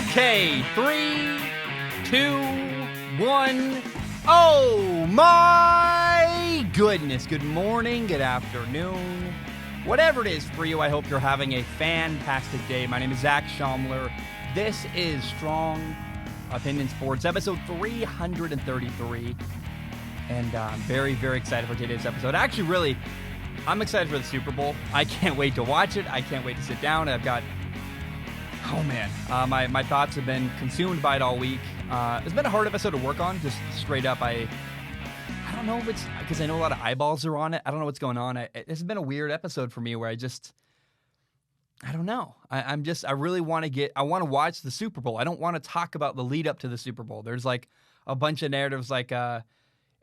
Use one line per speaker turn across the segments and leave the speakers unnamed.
Okay, 3, 2, 1. Oh my goodness. Good morning, good afternoon. Whatever it is for you, I hope you're having a fantastic day. My name is Zach Schaumler. This is Strong Opinion Sports, episode 333. And I'm very, very excited for today's episode. Actually, really, I'm excited for the Super Bowl. I can't wait to watch it. I can't wait to sit down. I've got, my thoughts have been consumed by it all week. It's been a hard episode to work on, just straight up. I don't know if it's because I know a lot of eyeballs are on it. I don't know what's going on. It's been a weird episode for me where I don't know. I really want to I want to watch the Super Bowl. I don't want to talk about the lead up to the Super Bowl. There's like a bunch of narratives like the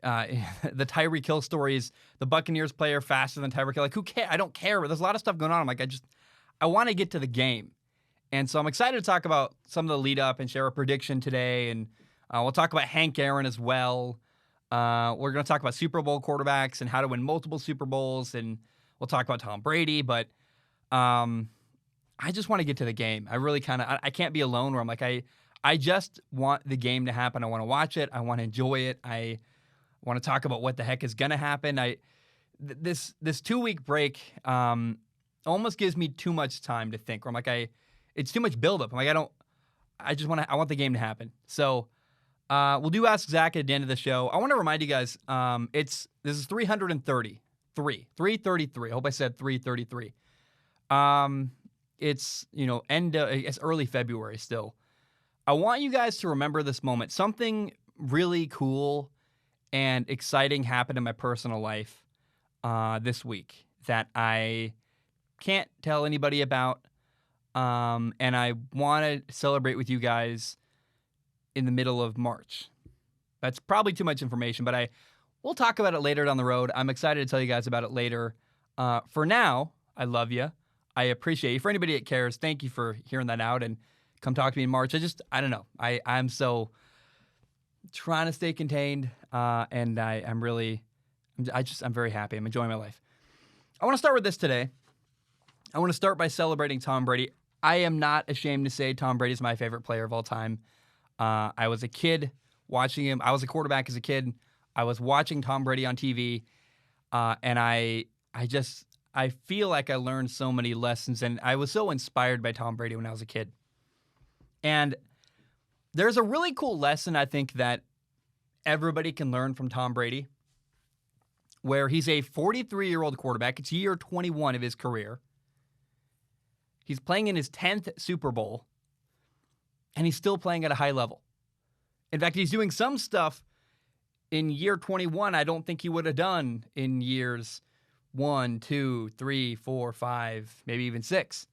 Tyreek Hill stories, the Buccaneers player faster than Tyreek Hill. Like, who cares? I don't care. But there's a lot of stuff going on. I'm like, I want to get to the game. And so I'm excited to talk about some of the lead up and share a prediction today. And we'll talk about Hank Aaron as well. We're going to talk about Super Bowl quarterbacks and how to win multiple Super Bowls. And we'll talk about Tom Brady. But I just want to get to the game. I really I can't be alone where I'm like, I just want the game to happen. I want to watch it. I want to enjoy it. I want to talk about what the heck is going to happen. This 2-week break almost gives me too much time to think. Where I'm like, it's too much buildup. I'm like, I want the game to happen. So we'll do Ask Zach at the end of the show. I want to remind you guys, this is 333. I hope I said 333. It's it's early February still. I want you guys to remember this moment. Something really cool and exciting happened in my personal life this week that I can't tell anybody about. And I want to celebrate with you guys in the middle of March. That's probably too much information, but we'll talk about it later down the road. I'm excited to tell you guys about it later. For now, I love you. I appreciate you. For anybody that cares, thank you for hearing that out and come talk to me in March. I don't know. I'm so trying to stay contained, and I'm very happy. I'm enjoying my life. I want to start with this today. I want to start by celebrating Tom Brady. I am not ashamed to say Tom Brady is my favorite player of all time. I was a kid watching him. I was a quarterback as a kid. I was watching Tom Brady on TV, and I feel like I learned so many lessons, and I was so inspired by Tom Brady when I was a kid. And there's a really cool lesson I think that everybody can learn from Tom Brady, where he's a 43-year-old quarterback. It's year 21 of his career. He's playing in his 10th Super Bowl, and he's still playing at a high level. In fact, he's doing some stuff in year 21 I don't think he would have done in years 1, 2, 3, 4, 5, maybe even 6.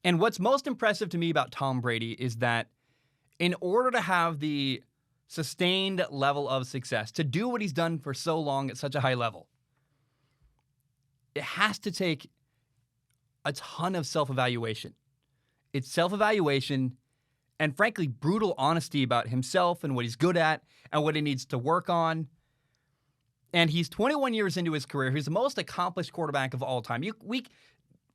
And what's most impressive to me about Tom Brady is that in order to have the sustained level of success, to do what he's done for so long at such a high level, it has to take a ton of self-evaluation. It's self-evaluation and, frankly, brutal honesty about himself and what he's good at and what he needs to work on. And he's 21 years into his career. He's the most accomplished quarterback of all time. You can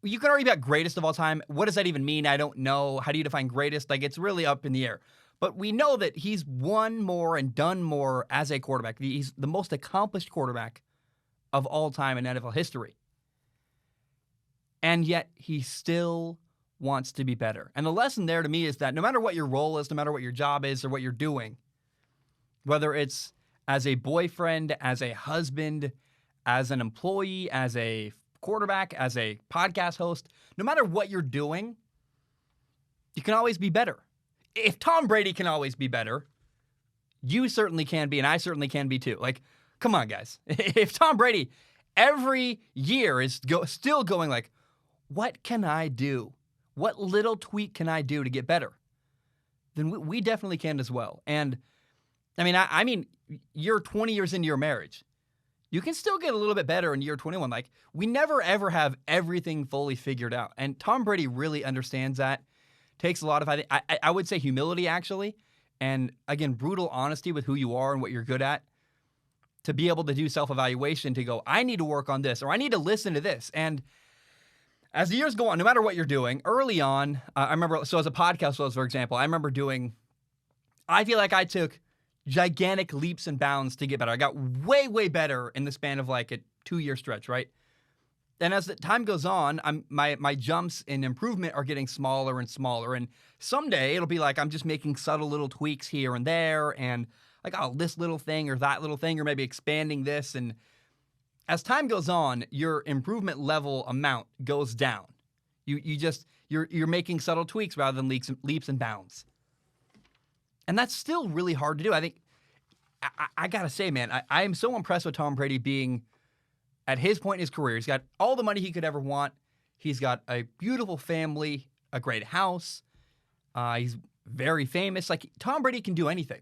argue about greatest of all time. What does that even mean? I don't know. How do you define greatest? Like, it's really up in the air. But we know that he's won more and done more as a quarterback. He's the most accomplished quarterback of all time in NFL history. And yet he still wants to be better. And the lesson there to me is that no matter what your role is, no matter what your job is or what you're doing, whether it's as a boyfriend, as a husband, as an employee, as a quarterback, as a podcast host, no matter what you're doing, you can always be better. If Tom Brady can always be better, you certainly can be, and I certainly can be too. Like, come on, guys. If Tom Brady every year is still going like, what can I do? What little tweak can I do to get better? Then we definitely can as well. And I mean, you're 20 years into your marriage. You can still get a little bit better in year 21. Like, we never, ever have everything fully figured out. And Tom Brady really understands that. Takes a lot of, I would say, humility, actually. And, again, brutal honesty with who you are and what you're good at. To be able to do self-evaluation, to go, I need to work on this, or I need to listen to this. And As the years go on, no matter what you're doing, early on, I remember, so as a podcast host, for example, I feel like I took gigantic leaps and bounds to get better. I got way, way better in the span of like a 2-year stretch, right? And as the time goes on, my jumps in improvement are getting smaller and smaller. And someday it'll be like I'm just making subtle little tweaks here and there, and like, oh, this little thing or that little thing, or maybe expanding this. And as time goes on, your improvement level amount goes down. You're making subtle tweaks rather than leaps and bounds. And that's still really hard to do. I think I gotta say, man, I am so impressed with Tom Brady being at his point in his career. He's got all the money he could ever want. He's got a beautiful family, a great house. He's very famous. Like, Tom Brady can do anything.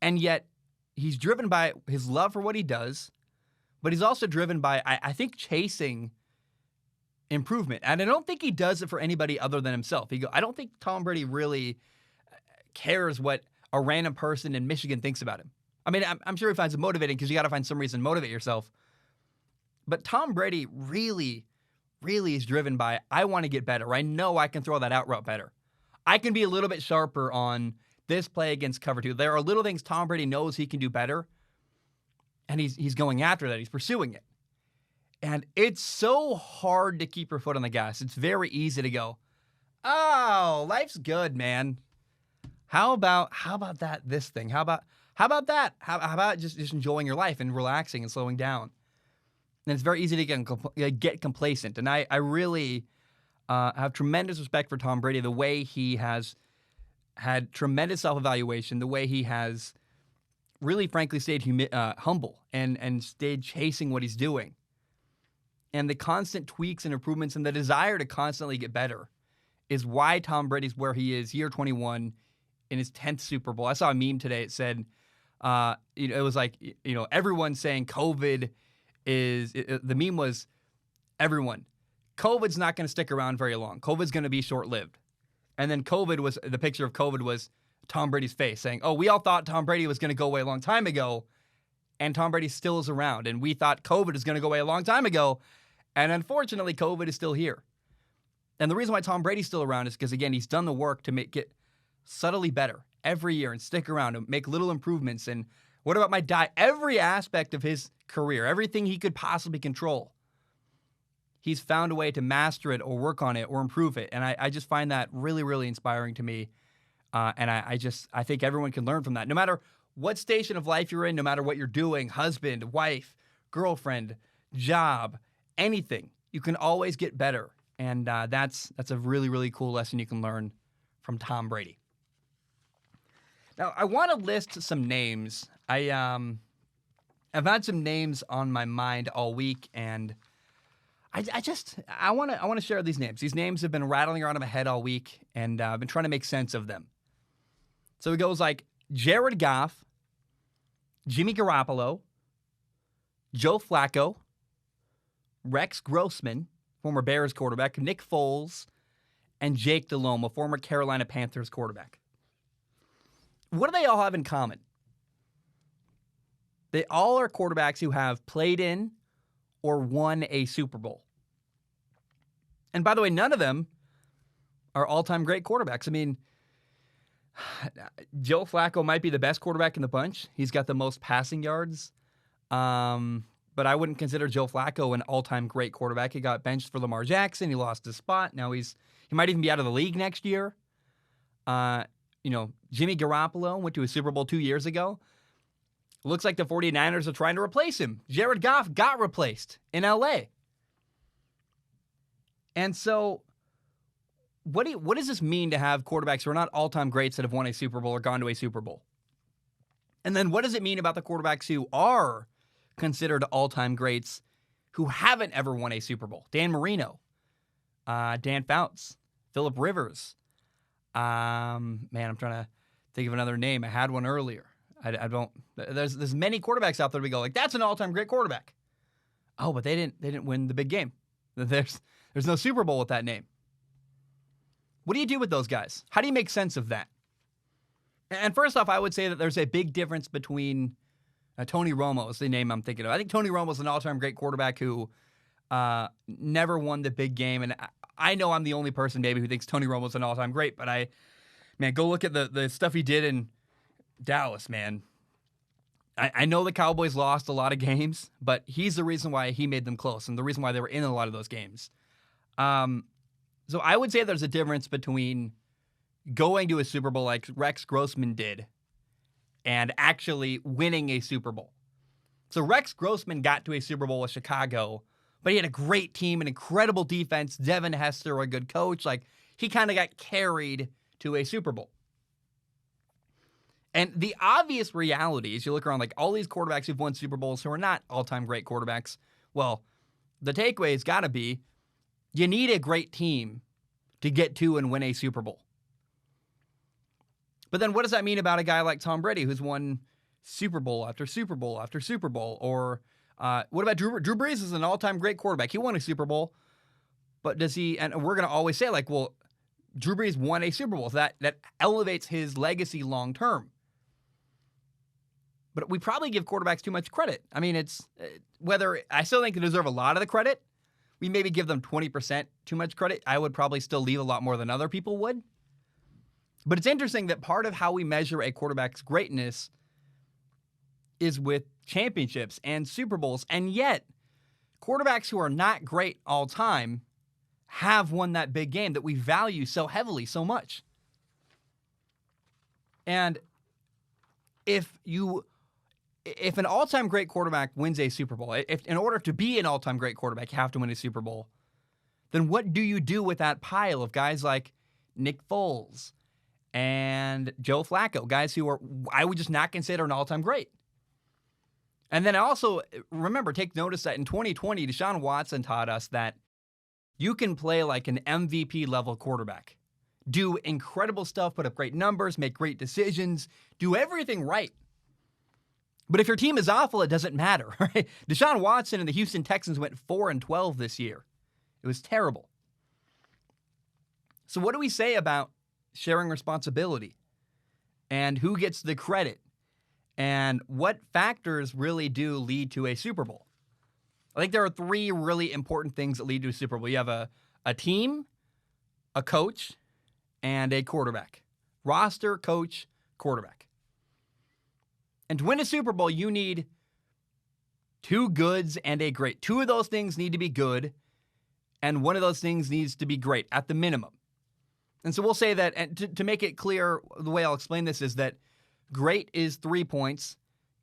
And yet he's driven by his love for what he does, but he's also driven by, I think, chasing improvement. And I don't think he does it for anybody other than himself. I don't think Tom Brady really cares what a random person in Michigan thinks about him. I mean, I'm sure he finds it motivating because you got to find some reason to motivate yourself. But Tom Brady really, really is driven by, I want to get better. I know I can throw that out route better. I can be a little bit sharper on this play against cover 2. There are little things Tom Brady knows he can do better, and he's going after that. He's pursuing it. And it's so hard to keep your foot on the gas. It's very easy to go, oh, life's good, man. How about that, this thing? How about that? How about just enjoying your life and relaxing and slowing down? And it's very easy to get complacent. And I really have tremendous respect for Tom Brady, the way he has had tremendous self-evaluation, the way he has really, frankly, stayed humble and stayed chasing what he's doing. And the constant tweaks and improvements and the desire to constantly get better is why Tom Brady's where he is, year 21, in his 10th Super Bowl. I saw a meme today. It said, it was like, everyone saying COVID the meme was, everyone, COVID's not going to stick around very long. COVID's going to be short-lived. And then the picture of COVID was Tom Brady's face saying, oh, we all thought Tom Brady was going to go away a long time ago, and Tom Brady still is around. And we thought COVID is going to go away a long time ago, and unfortunately, COVID is still here. And the reason why Tom Brady's still around is because, again, he's done the work to make it subtly better every year and stick around and make little improvements. And what about my diet? Every aspect of his career, everything he could possibly control, he's found a way to master it or work on it or improve it. And I just find that really, really inspiring to me. And I think everyone can learn from that. No matter what station of life you're in, no matter what you're doing, husband, wife, girlfriend, job, anything, you can always get better. And that's a really, really cool lesson you can learn from Tom Brady. Now, I want to list some names. I've had some names on my mind all week, and I want to share these names. These names have been rattling around in my head all week, and I've been trying to make sense of them. So it goes like Jared Goff, Jimmy Garoppolo, Joe Flacco, Rex Grossman, former Bears quarterback, Nick Foles, and Jake Delhomme, a former Carolina Panthers quarterback. What do they all have in common? They all are quarterbacks who have played in or won a Super Bowl. And by the way, none of them are all-time great quarterbacks. I mean, Joe Flacco might be the best quarterback in the bunch. He's got the most passing yards. But I wouldn't consider Joe Flacco an all-time great quarterback. He got benched for Lamar Jackson. He lost his spot. Now he might even be out of the league next year. Jimmy Garoppolo went to a Super Bowl 2 years ago. Looks like the 49ers are trying to replace him. Jared Goff got replaced in LA. And so what does this mean to have quarterbacks who are not all-time greats that have won a Super Bowl or gone to a Super Bowl? And then what does it mean about the quarterbacks who are considered all-time greats who haven't ever won a Super Bowl? Dan Marino, Dan Fouts, Phillip Rivers. I'm trying to think of another name. I had one earlier. I don't. There's many quarterbacks out there we go like, that's an all-time great quarterback. Oh, but they didn't win the big game. There's no Super Bowl with that name. What do you do with those guys? How do you make sense of that? And first off, I would say that there's a big difference between Tony Romo is the name I'm thinking of. I think Tony Romo is an all-time great quarterback who never won the big game. And I know I'm the only person maybe who thinks Tony Romo's an all-time great, but man, go look at the stuff he did in Dallas, man. I know the Cowboys lost a lot of games, but he's the reason why he made them close and the reason why they were in a lot of those games. So I would say there's a difference between going to a Super Bowl like Rex Grossman did and actually winning a Super Bowl. So Rex Grossman got to a Super Bowl with Chicago, but he had a great team, an incredible defense, Devin Hester, a good coach. Like, he kind of got carried to a Super Bowl. And the obvious reality is you look around, like, all these quarterbacks who've won Super Bowls who are not all-time great quarterbacks. Well, the takeaway has got to be you need a great team to get to and win a Super Bowl. But then what does that mean about a guy like Tom Brady who's won Super Bowl after Super Bowl after Super Bowl? Or what about Drew Brees is an all-time great quarterback. He won a Super Bowl. But does he, and we're going to always say, like, well, Drew Brees won a Super Bowl. So that elevates his legacy long-term. But we probably give quarterbacks too much credit. I mean, it's whether I still think they deserve a lot of the credit. We maybe give them 20% too much credit. I would probably still leave a lot more than other people would. But it's interesting that part of how we measure a quarterback's greatness is with championships and Super Bowls. And yet, quarterbacks who are not great all time have won that big game that we value so heavily, so much. And if an all-time great quarterback wins a Super Bowl, if in order to be an all-time great quarterback, you have to win a Super Bowl, then what do you do with that pile of guys like Nick Foles and Joe Flacco, guys who are, I would just not consider an all-time great? And then also, remember, take notice that in 2020, Deshaun Watson taught us that you can play like an MVP-level quarterback, do incredible stuff, put up great numbers, make great decisions, do everything right. But if your team is awful, it doesn't matter, right? Deshaun Watson and the Houston Texans went 4-12 this year. It was terrible. So what do we say about sharing responsibility and who gets the credit and what factors really do lead to a Super Bowl? I think there are three really important things that lead to a Super Bowl. You have a team, a coach, and a quarterback. Roster, coach, quarterback. And to win a Super Bowl, you need two goods and a great. Two of those things need to be good, and one of those things needs to be great at the minimum. And so we'll say that, and to make it clear, the way I'll explain this is that great is 3 points,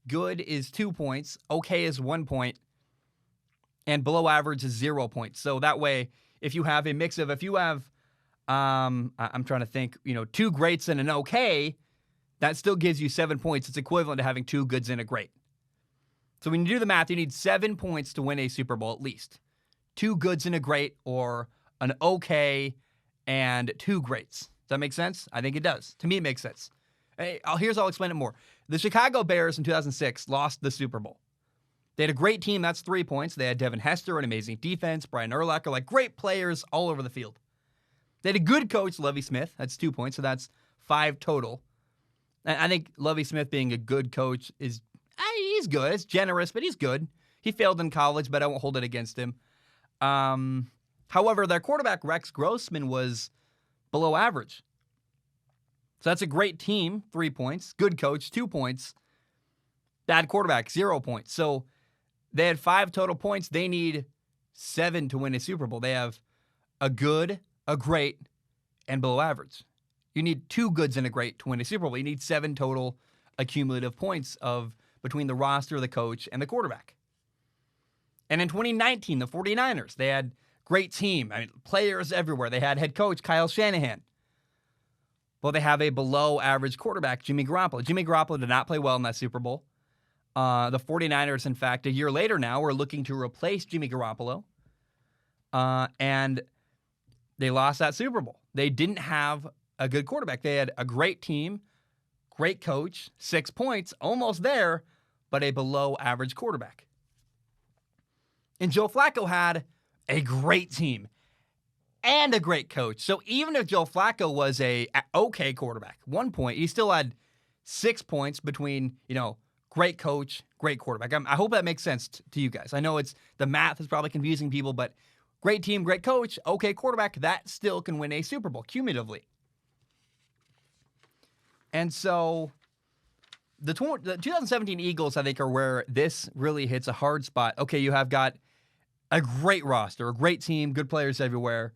good is 2 points, okay is 1 point, and below average is 0 points. So that way, if you have a mix of, I'm trying to think, 2 greats and an okay, that still gives you 7 points. It's equivalent to having 2 goods and a great. So when you do the math, you need 7 points to win a Super Bowl at least. 2 goods and a great, or an okay and 2 greats. Does that make sense? I think it does. To me, it makes sense. I'll explain it more. The Chicago Bears in 2006 lost the Super Bowl. They had a great team. That's 3 points. They had Devin Hester, an amazing defense, Brian Urlacher, like great players all over the field. They had a good coach, Lovie Smith. That's 2 points, so that's 5 total. And I think Lovie Smith being a good coach is, he's good. It's generous, but he's good. He failed in college, but I won't hold it against him. However, their quarterback, Rex Grossman, was below average. So that's a great team, 3 points. Good coach, 2 points. Bad quarterback, 0 points. So they had 5 total points. They need 7 to win a Super Bowl. They have a good, a great, and below average. You need 2 goods and a great to win a Super Bowl. You need 7 total accumulative points of between the roster, the coach, and the quarterback. And in 2019, the 49ers, they had great team. Players everywhere. They had head coach Kyle Shanahan. Well, they have a below average quarterback, Jimmy Garoppolo. Jimmy Garoppolo did not play well in that Super Bowl. The 49ers, in fact, a year later now, were looking to replace Jimmy Garoppolo. And they lost that Super Bowl. They didn't have a good quarterback. They had a great team, great coach, 6 points, almost there, but a below average quarterback. And Joe Flacco had a great team and a great coach. So even if Joe Flacco was a okay quarterback, 1 point, he still had 6 points between, great coach, great quarterback. I hope that makes sense to you guys. I know the math is probably confusing people, but great team, great coach, okay quarterback, that still can win a Super Bowl cumulatively. And so the 2017 Eagles, I think, are where this really hits a hard spot. Okay, you have got a great roster, a great team, good players everywhere.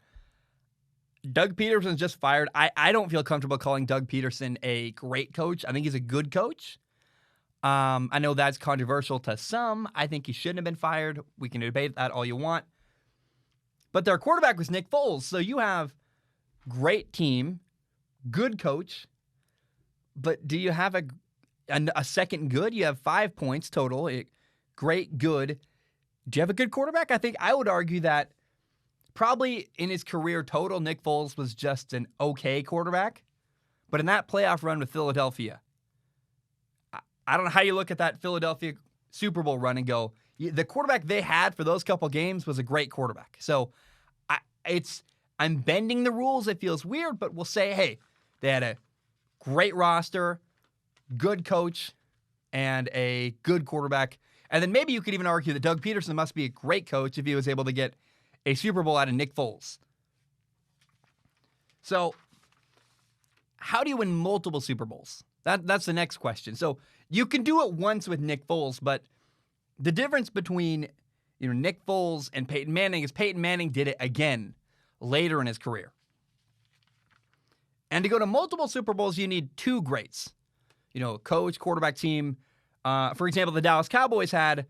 Doug Peterson's just fired. I don't feel comfortable calling Doug Peterson a great coach. I think he's a good coach. I know that's controversial to some. I think he shouldn't have been fired. We can debate that all you want. But their quarterback was Nick Foles. So you have great team, good coach, but do you have a second good? You have 5 points total. Great, good. Do you have a good quarterback? I think I would argue that probably in his career total, Nick Foles was just an okay quarterback. But in that playoff run with Philadelphia, I don't know how you look at that Philadelphia Super Bowl run and go, the quarterback they had for those couple games was a great quarterback. So I'm bending the rules. It feels weird, but we'll say, hey, they had a great roster, good coach, and a good quarterback. And then maybe you could even argue that Doug Peterson must be a great coach if he was able to get a Super Bowl out of Nick Foles. So how do you win multiple Super Bowls? That's the next question. So you can do it once with Nick Foles, but the difference between Nick Foles and Peyton Manning is Peyton Manning did it again later in his career. And to go to multiple Super Bowls, you need two greats. Coach, quarterback, team. For example, the Dallas Cowboys had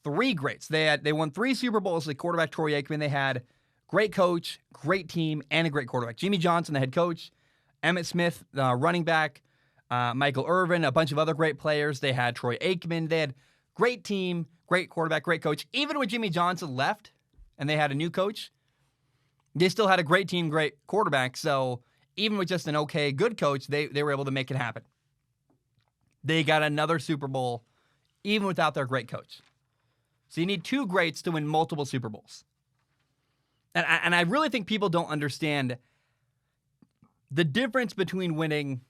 three greats. They won 3 Super Bowls with quarterback Troy Aikman. They had great coach, great team, and a great quarterback. Jimmy Johnson, the head coach. Emmitt Smith, running back. Michael Irvin, a bunch of other great players. They had Troy Aikman. They had great team, great quarterback, great coach. Even when Jimmy Johnson left and they had a new coach, they still had a great team, great quarterback. So even with just an okay, good coach, they were able to make it happen. They got another Super Bowl even without their great coach. So you need two greats to win multiple Super Bowls. And I really think people don't understand the difference between winning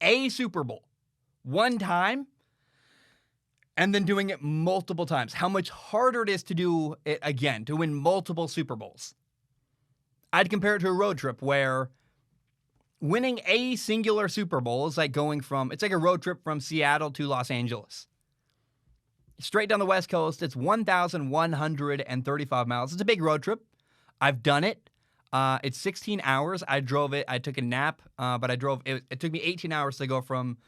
a Super Bowl one time and then doing it multiple times. How much harder it is to do it again, to win multiple Super Bowls. I'd compare it to a road trip where winning a singular Super Bowl is like it's like a road trip from Seattle to Los Angeles. Straight down the West Coast, it's 1,135 miles. It's a big road trip. I've done it. It's 16 hours. I drove it. I took a nap, but I drove it. It took me 18 hours to go from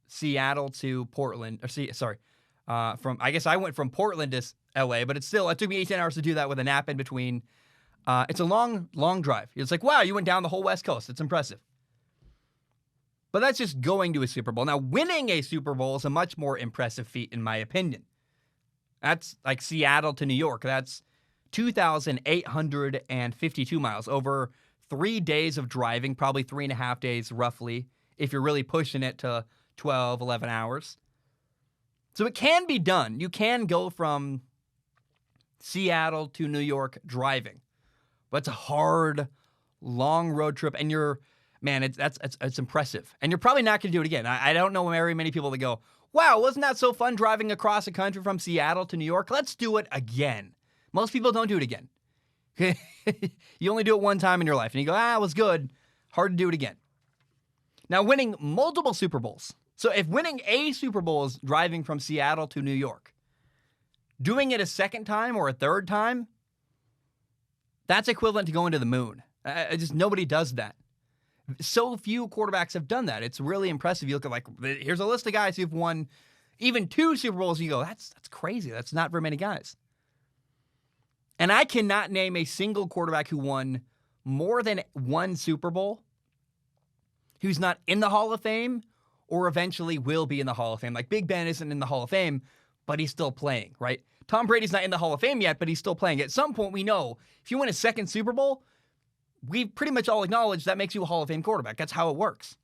Seattle to Portland. I guess I went from Portland to LA, but it took me 18 hours to do that with a nap in between. It's a long, long drive. It's like, wow, you went down the whole West Coast. It's impressive. But that's just going to a Super Bowl. Now, winning a Super Bowl is a much more impressive feat, in my opinion. That's like Seattle to New York. That's 2,852 miles over 3 days of driving, probably 3.5 days roughly, if you're really pushing it to 12, 11 hours. So it can be done. You can go from Seattle to New York driving. But it's a hard, long road trip, and it's impressive. And you're probably not going to do it again. I don't know very many people that go, wow, wasn't that so fun driving across the country from Seattle to New York? Let's do it again. Most people don't do it again. You only do it one time in your life, and you go, it was good. Hard to do it again. Now, winning multiple Super Bowls. So if winning a Super Bowl is driving from Seattle to New York, doing it a second time or a third time, that's equivalent to going to the moon. Nobody does that. So few quarterbacks have done that. It's really impressive. You look at here's a list of guys who've won even 2 Super Bowls. And you go, that's crazy. That's not very many guys. And I cannot name a single quarterback who won more than 1 Super Bowl who's not in the Hall of Fame or eventually will be in the Hall of Fame. Like Big Ben isn't in the Hall of Fame, but he's still playing, right? Tom Brady's not in the Hall of Fame yet, but he's still playing. At some point, we know if you win a second Super Bowl, we pretty much all acknowledge that makes you a Hall of Fame quarterback. That's how it works.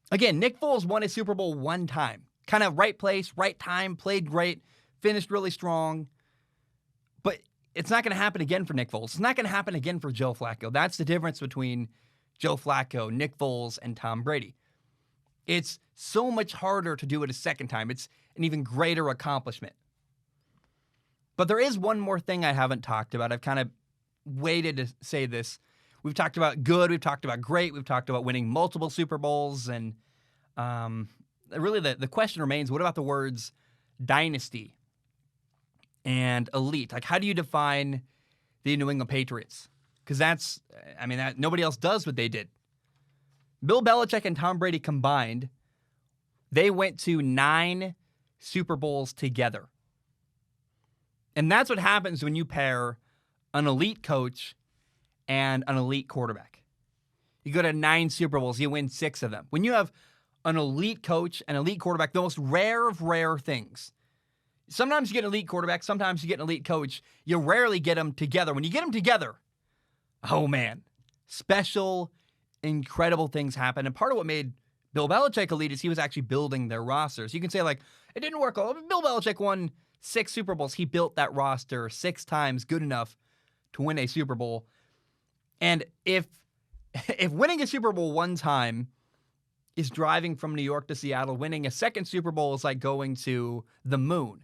Again, Nick Foles won a Super Bowl one time. Kind of right place, right time, played great, finished really strong. But it's not going to happen again for Nick Foles. It's not going to happen again for Joe Flacco. That's the difference between Joe Flacco, Nick Foles, and Tom Brady. it's so much harder to do it a second time. It's an even greater accomplishment. But there is one more thing I haven't talked about. I've kind of waited to say this. We've talked about good, we've talked about great, we've talked about winning multiple Super Bowls, and really the question remains, what about the words dynasty and elite? Like, how do you define the New England Patriots? Because that nobody else does what they did. Bill Belichick and Tom Brady combined, they went to 9 Super Bowls together. And that's what happens when you pair an elite coach and an elite quarterback. You go to 9 Super Bowls, you win 6 of them. When you have an elite coach and elite quarterback, the most rare of rare things. Sometimes you get an elite quarterback, sometimes you get an elite coach. You rarely get them together. When you get them together, oh man, special, incredible things happen. And part of what made Bill Belichick elite is he was actually building their rosters. You can say, like, it didn't work. Bill Belichick won 6 Super Bowls. He built that roster 6 times good enough to win a Super Bowl. And if winning a Super Bowl one time is driving from New York to Seattle, winning a second Super Bowl is like going to the moon,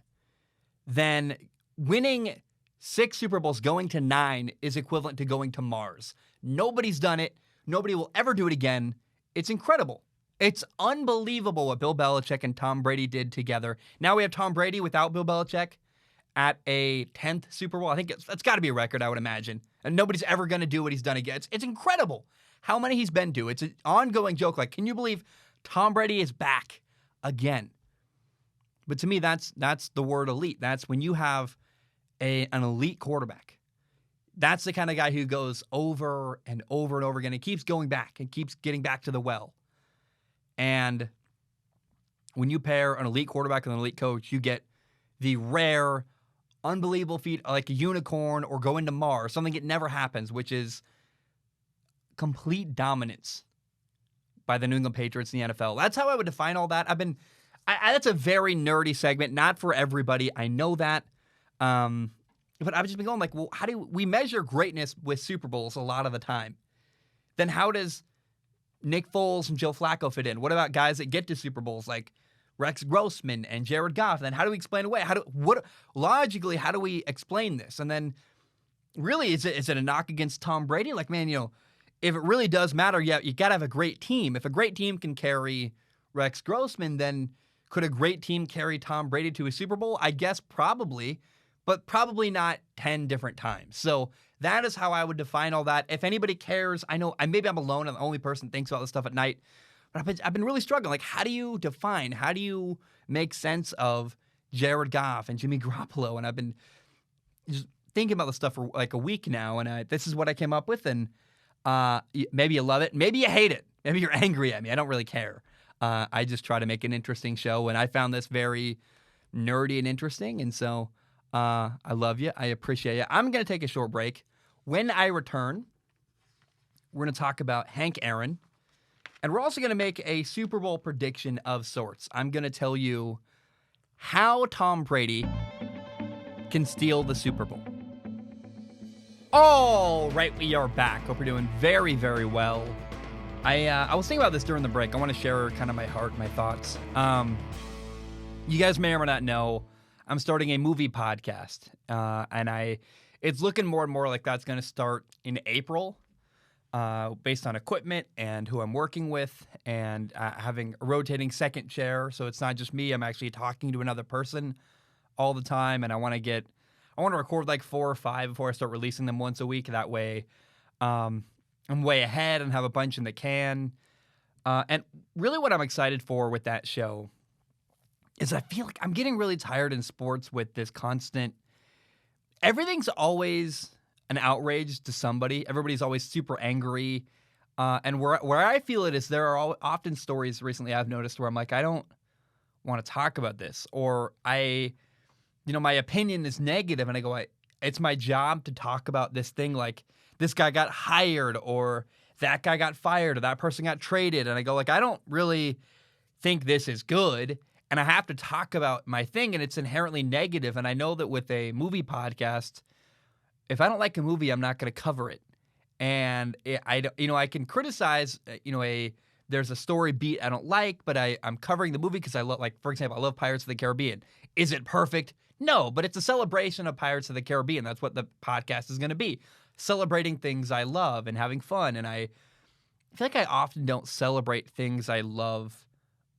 then winning 6 Super Bowls, going to 9 is equivalent to going to Mars. Nobody's done it. Nobody will ever do it again. It's incredible. It's unbelievable what Bill Belichick and Tom Brady did together. Now we have Tom Brady without Bill Belichick at a 10th Super Bowl. I think that's got to be a record, I would imagine. And nobody's ever going to do what he's done again. It's incredible how many he's been to. It's an ongoing joke. Like, can you believe Tom Brady is back again? But to me, that's the word elite. That's when you have an elite quarterback. That's the kind of guy who goes over and over and over again and keeps going back and keeps getting back to the well. And when you pair an elite quarterback with an elite coach, you get the rare, unbelievable feat like a unicorn or going to Mars, something that never happens, which is complete dominance by the New England Patriots in the NFL. That's how I would define all that. That's a very nerdy segment, not for everybody. I know that. But I've just been going like, well, how do we measure greatness with Super Bowls a lot of the time? Then how does Nick Foles and Joe Flacco fit in? What about guys that get to Super Bowls like Rex Grossman and Jared Goff? And then how do we explain away? Logically, how do we explain this? And then really, is it a knock against Tom Brady? Like, man, if it really does matter, yeah, you got to have a great team. If a great team can carry Rex Grossman, then could a great team carry Tom Brady to a Super Bowl? I guess probably, but probably not 10 different times. So that is how I would define all that. If anybody cares, I know maybe I'm alone. I'm the only person that thinks about this stuff at night. But I've been really struggling. Like, how do you define? How do you make sense of Jared Goff and Jimmy Garoppolo? And I've been just thinking about this stuff for like a week now, and this is what I came up with. And maybe you love it. Maybe you hate it. Maybe you're angry at me. I don't really care. I just try to make an interesting show, and I found this very nerdy and interesting. And so I love you. I appreciate you. I'm going to take a short break. When I return, we're going to talk about Hank Aaron, and we're also going to make a Super Bowl prediction of sorts. I'm going to tell you how Tom Brady can steal the Super Bowl. All right, we are back. Hope you're doing very, very well. I was thinking about this during the break. I want to share kind of my heart, my thoughts. You guys may or may not know, I'm starting a movie podcast, and it's looking more and more like that's going to start in April, based on equipment and who I'm working with, and having a rotating second chair, so it's not just me. I'm actually talking to another person all the time, and I want to record like 4 or 5 before I start releasing them once a week. That way, I'm way ahead and have a bunch in the can. And really what I'm excited for with that show is I feel like I'm getting really tired in sports with this constant, everything's always an outrage to somebody. Everybody's always super angry. And where I feel it is there are often stories recently I've noticed where I'm like, I don't want to talk about this, or my opinion is negative, and I go, it's my job to talk about this thing, like this guy got hired, or that guy got fired, or that person got traded, and I go, like, I don't really think this is good, and I have to talk about my thing, and it's inherently negative, and I know that with a movie podcast, if I don't like a movie, I'm not going to cover it, and I can criticize, a there's a story beat I don't like, but I'm covering the movie because I love, like, for example, I love Pirates of the Caribbean. Is it perfect? No, but it's a celebration of Pirates of the Caribbean. That's what the podcast is going to be. Celebrating things I love and having fun. And I feel like I often don't celebrate things I love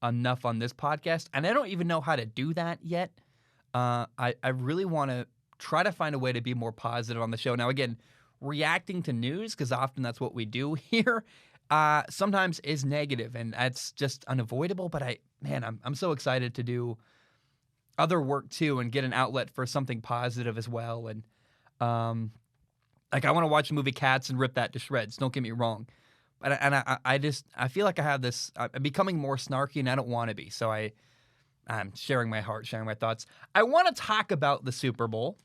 enough on this podcast. And I don't even know how to do that yet. I really want to try to find a way to be more positive on the show. Now, again, reacting to news, because often that's what we do here, sometimes is negative, and that's just unavoidable. But I'm so excited to do other work too and get an outlet for something positive as well. And like, I want to watch the movie Cats and rip that to shreds. Don't get me wrong, but I feel like I have this. I'm becoming more snarky, and I don't want to be. So I'm sharing my heart, sharing my thoughts. I want to talk about the Super Bowl.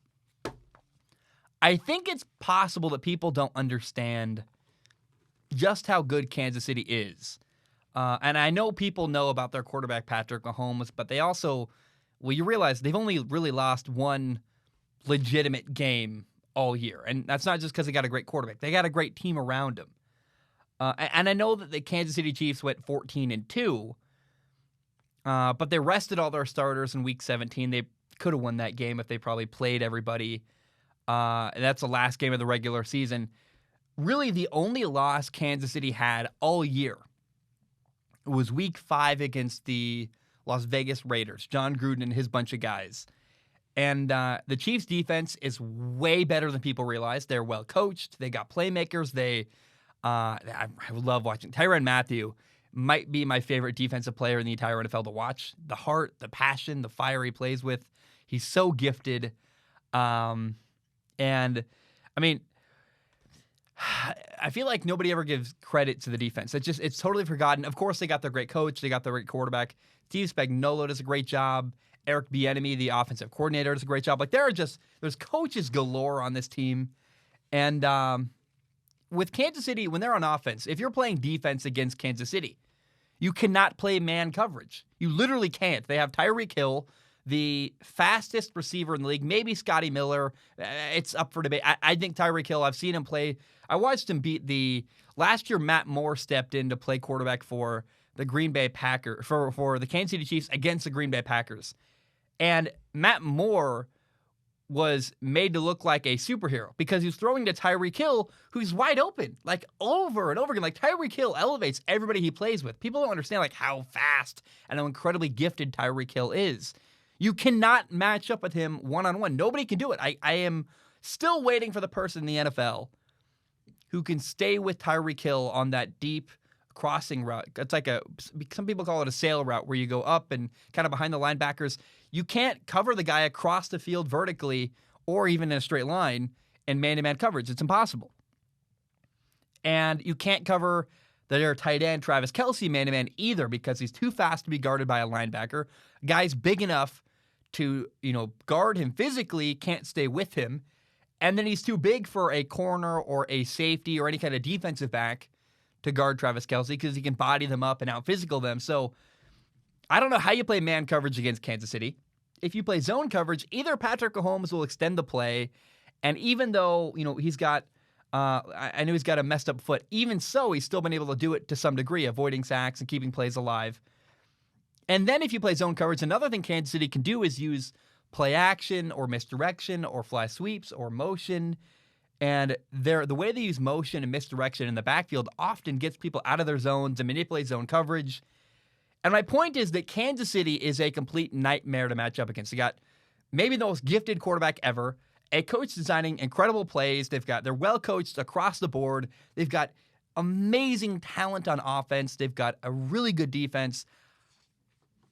I think it's possible that people don't understand just how good Kansas City is. And I know people know about their quarterback, Patrick Mahomes, but they also, well, you realize they've only really lost one legitimate game all year. And that's not just because they got a great quarterback. They got a great team around him. And I know that the Kansas City Chiefs went 14-2, but they rested all their starters in Week 17. They could have won that game if they probably played everybody. And that's the last game of the regular season. Really, the only loss Kansas City had all year was Week 5 against the Las Vegas Raiders, John Gruden and his bunch of guys. And the Chiefs' defense is way better than people realize. They're well coached. They got playmakers. I love watching. Tyrann Mathieu might be my favorite defensive player in the entire NFL to watch. The heart, the passion, the fire he plays with. He's so gifted. And I mean, I feel like nobody ever gives credit to the defense. It's totally forgotten. Of course, they got their great coach. They got their great quarterback. Steve Spagnuolo does a great job. Eric Bieniemy, the offensive coordinator, does a great job. Like, there's coaches galore on this team. And with Kansas City, when they're on offense, if you're playing defense against Kansas City, you cannot play man coverage. You literally can't. They have Tyreek Hill, the fastest receiver in the league, maybe Scotty Miller. It's up for debate. I think Tyreek Hill, I've seen him play. I watched him beat last year Matt Moore stepped in to play quarterback for the Green Bay Packers, for the Kansas City Chiefs against the Green Bay Packers. And Matt Moore was made to look like a superhero because he was throwing to Tyreek Hill, who's wide open, like, over and over again. Like, Tyreek Hill elevates everybody he plays with. People don't understand, like, how fast and how incredibly gifted Tyreek Hill is. You cannot match up with him one-on-one. Nobody can do it. I am still waiting for the person in the NFL who can stay with Tyreek Hill on that deep crossing route. It's like some people call it a sail route, where you go up and kind of behind the linebackers. You can't cover the guy across the field vertically or even in a straight line in man-to-man coverage. It's impossible. And you can't cover their tight end, Travis Kelce, man-to-man either, because he's too fast to be guarded by a linebacker. A guy's big enough to, guard him physically, can't stay with him. And then he's too big for a corner or a safety or any kind of defensive back to guard Travis Kelce, because he can body them up and out-physical them. So I don't know how you play man coverage against Kansas City. If you play zone coverage, either Patrick Mahomes will extend the play, and even though, he's got I know he's got a messed up foot. Even so, he's still been able to do it to some degree, avoiding sacks and keeping plays alive. And then if you play zone coverage, another thing Kansas City can do is use play action or misdirection or fly sweeps or motion. And the way they use motion and misdirection in the backfield often gets people out of their zones and manipulates zone coverage. And my point is that Kansas City is a complete nightmare to match up against. They got maybe the most gifted quarterback ever, a coach designing incredible plays. They're well coached across the board. They've got amazing talent on offense. They've got a really good defense.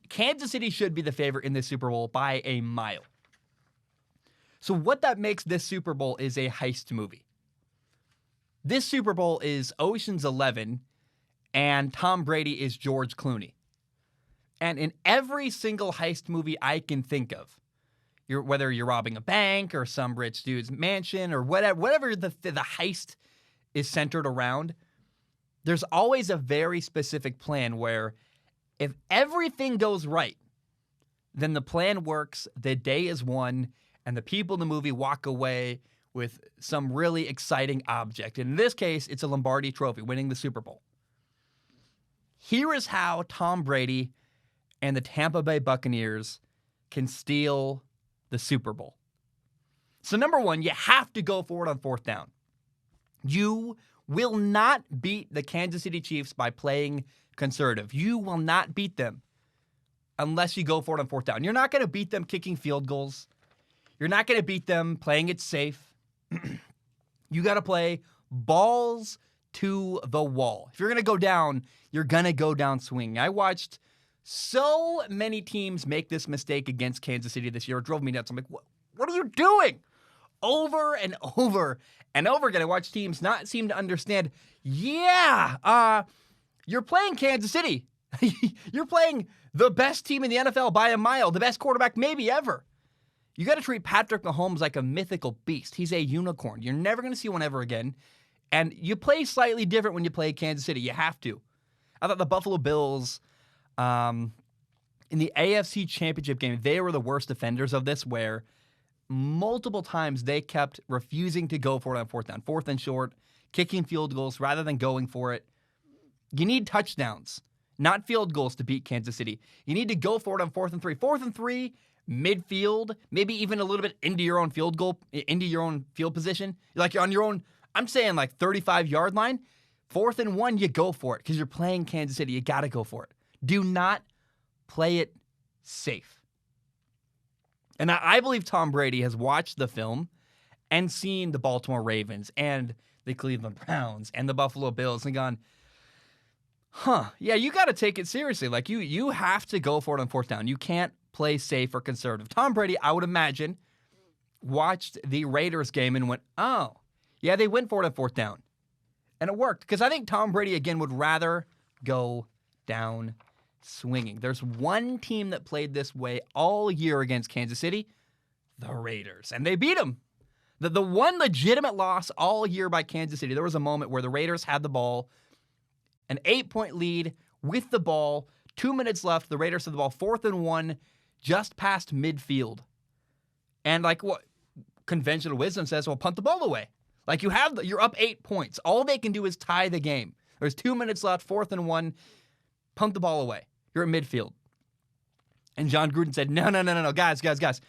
Kansas City should be the favorite in this Super Bowl by a mile. So what that makes this Super Bowl is a heist movie. This Super Bowl is Ocean's 11, and Tom Brady is George Clooney. And in every single heist movie I can think of, whether you're robbing a bank or some rich dude's mansion or whatever the heist is centered around, there's always a very specific plan where if everything goes right, then the plan works, the day is won, and the people in the movie walk away with some really exciting object. And in this case, it's a Lombardi trophy, winning the Super Bowl. Here is how Tom Brady and the Tampa Bay Buccaneers can steal the Super Bowl. So number one, you have to go for it on fourth down. You will not beat the Kansas City Chiefs by playing conservative. You will not beat them unless you go for it on fourth down. You're not going to beat them kicking field goals. You're not going to beat them playing it safe. You got to play balls to the wall. If you're going to go down, you're going to go down swinging. I watched so many teams make this mistake against Kansas City this year. It drove me nuts. I'm like, what are you doing? Over and over and over again, I watched teams not seem to understand, you're playing Kansas City. You're playing the best team in the NFL by a mile, the best quarterback maybe ever. You got to treat Patrick Mahomes like a mythical beast. He's a unicorn. You're never going to see one ever again. And you play slightly different when you play Kansas City. You have to. I thought the Buffalo Bills, in the AFC Championship game, they were the worst offenders of this, where multiple times they kept refusing to go for it on fourth down, fourth and short, kicking field goals rather than going for it. You need touchdowns, not field goals to beat Kansas City. You need to go for it on fourth and three. Fourth and three, midfield, maybe even a little bit into your own field goal, into your own field position. Like you're on your own, I'm saying like 35-yard line. Fourth and one, you go for it because you're playing Kansas City. You got to go for it. Do not play it safe. And I believe Tom Brady has watched the film and seen the Baltimore Ravens and the Cleveland Browns and the Buffalo Bills and gone, yeah, you got to take it seriously. Like you have to go for it on fourth down. You can't play safe or conservative. Tom Brady, I would imagine, watched the Raiders game and went, oh, yeah, they went for it on fourth down. And it worked because I think Tom Brady, again, would rather go down swinging. There's one team that played this way all year against Kansas City, the Raiders, and they beat them. The one legitimate loss all year by Kansas City, there was a moment where the Raiders had the ball, an 8-point lead with the ball, 2 minutes left, the Raiders had the ball, fourth and one, just past midfield. And like what conventional wisdom says, well, punt the ball away. Like you're up 8 points. All they can do is tie the game. There's 2 minutes left, fourth and one, punt the ball away. You're at midfield. And John Gruden said, no, guys.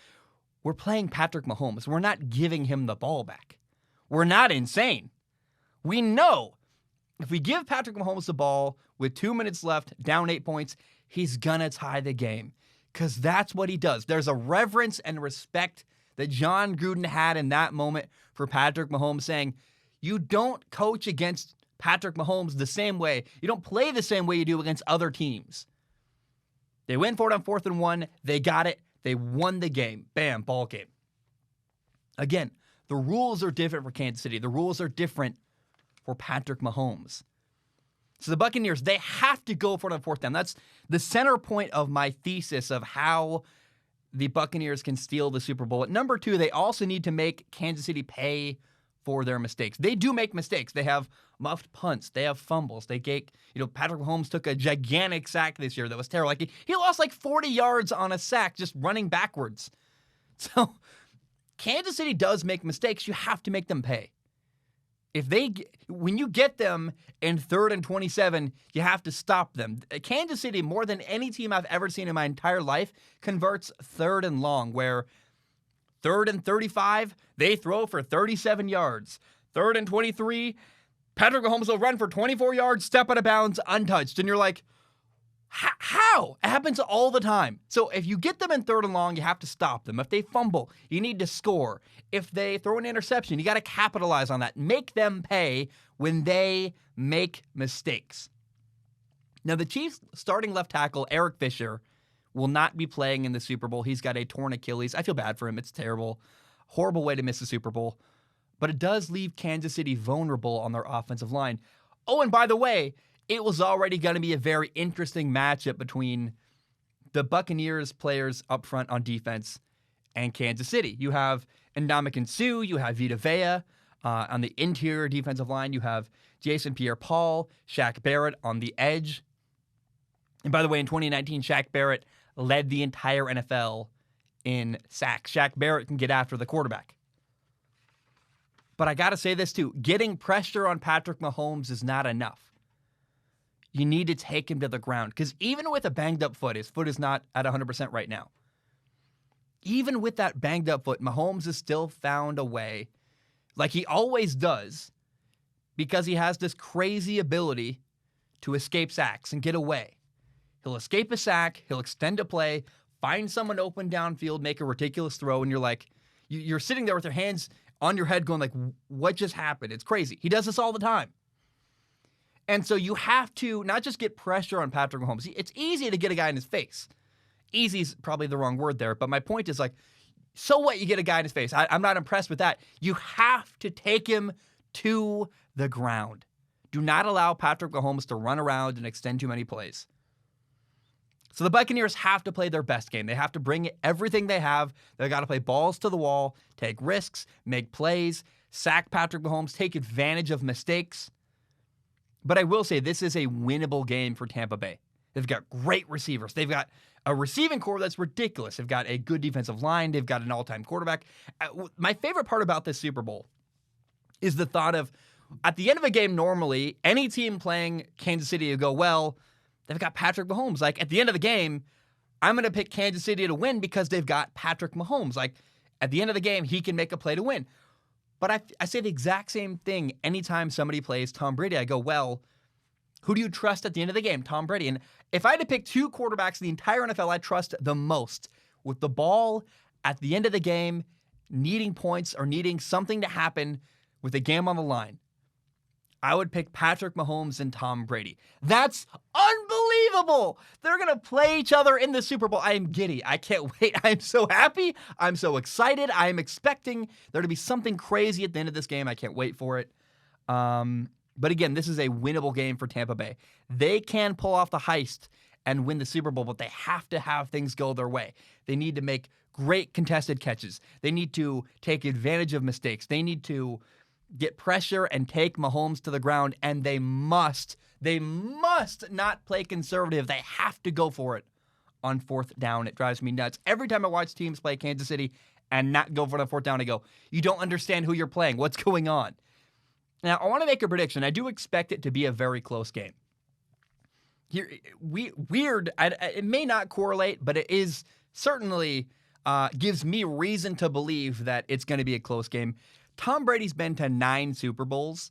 We're playing Patrick Mahomes. We're not giving him the ball back. We're not insane. We know if we give Patrick Mahomes the ball with 2 minutes left, down 8 points, he's going to tie the game because that's what he does. There's a reverence and respect that John Gruden had in that moment for Patrick Mahomes, saying, you don't coach against Patrick Mahomes the same way. You don't play the same way you do against other teams. They went for it on fourth and one. They got it. They won the game. Bam, ball game. Again, the rules are different for Kansas City. The rules are different for Patrick Mahomes. So the Buccaneers, they have to go for it on fourth down. That's the center point of my thesis of how the Buccaneers can steal the Super Bowl. At number two, they also need to make Kansas City pay for their mistakes. They do make mistakes. They have muffed punts. They have fumbles. They get, Patrick Mahomes took a gigantic sack this year that was terrible. Like he lost like 40 yards on a sack just running backwards. So Kansas City does make mistakes. You have to make them pay. When you get them in 3rd and 27, you have to stop them. Kansas City, more than any team I've ever seen in my entire life, converts 3rd and long, where 3rd and 35, they throw for 37 yards. 3rd and 23, Patrick Mahomes will run for 24 yards, step out of bounds, untouched. And you're like, how? It happens all the time. So if you get them in 3rd and long, you have to stop them. If they fumble, you need to score. If they throw an interception, you got to capitalize on that. Make them pay when they make mistakes. Now, the Chiefs' starting left tackle, Eric Fisher, will not be playing in the Super Bowl. He's got a torn Achilles. I feel bad for him. It's terrible. Horrible way to miss the Super Bowl. But it does leave Kansas City vulnerable on their offensive line. Oh, and by the way, it was already going to be a very interesting matchup between the players up front on defense and Kansas City. You have Ndamukong Suh, you have Vita Vea on the interior defensive line. You have Jason Pierre-Paul, Shaq Barrett on the edge. And by the way, in 2019, Shaq Barrett led the entire NFL in sacks. Shaq Barrett can get after the quarterback. But I got to say this too. Getting pressure on Patrick Mahomes is not enough. You need to take him to the ground. Because even with a banged-up foot, his foot is not at 100% right now. Even with that banged-up foot, Mahomes has still found a way, like he always does, because he has this crazy ability to escape sacks and get away. He'll escape a sack, he'll extend a play, find someone open downfield, make a ridiculous throw, and you're like, you're sitting there with your hands on your head going like, what just happened? It's crazy. He does this all the time. And so you have to not just get pressure on Patrick Mahomes. It's easy to get a guy in his face. Easy is probably the wrong word there, but my point is like, so what? You get a guy in his face. I'm not impressed with that. You have to take him to the ground. Do not allow Patrick Mahomes to run around and extend too many plays. So the Buccaneers have to play their best game. They have to bring everything they have. They've got to play balls to the wall, take risks, make plays, sack Patrick Mahomes, take advantage of mistakes. But I will say this is a winnable game for Tampa Bay. They've got great receivers. They've got a receiving core that's ridiculous. They've got a good defensive line. They've got an all-time quarterback. My favorite part about this Super Bowl is the thought of, at the end of a game, normally, any team playing Kansas City would go, well, they've got Patrick Mahomes. Like, at the end of the game, I'm going to pick Kansas City to win because they've got Patrick Mahomes. Like, at the end of the game, he can make a play to win. But I say the exact same thing anytime somebody plays Tom Brady. I go, well, who do you trust at the end of the game? Tom Brady. And if I had to pick two quarterbacks in the entire NFL I trust the most with the ball at the end of the game, needing points or needing something to happen with a game on the line, I would pick Patrick Mahomes and Tom Brady. That's unbelievable. They're going to play each other in the Super Bowl. I am giddy. I can't wait. I'm so happy. I'm so excited. I am expecting there to be something crazy at the end of this game. I can't wait for it. But again, this is a winnable game for Tampa Bay. They can pull off the heist and win the Super Bowl, but they have to have things go their way. They need to make great contested catches. They need to take advantage of mistakes. They need to get pressure and take Mahomes to the ground, and they must not play conservative. They have to go for it on fourth down. It drives me nuts. Every time I watch teams play Kansas City and not go for the fourth down, I go, you don't understand who you're playing. What's going on? Now, I want to make a prediction. I do expect it to be a very close game. Here, it may not correlate, but it is certainly gives me reason to believe that it's going to be a close game. Tom Brady's been to 9 Super Bowls.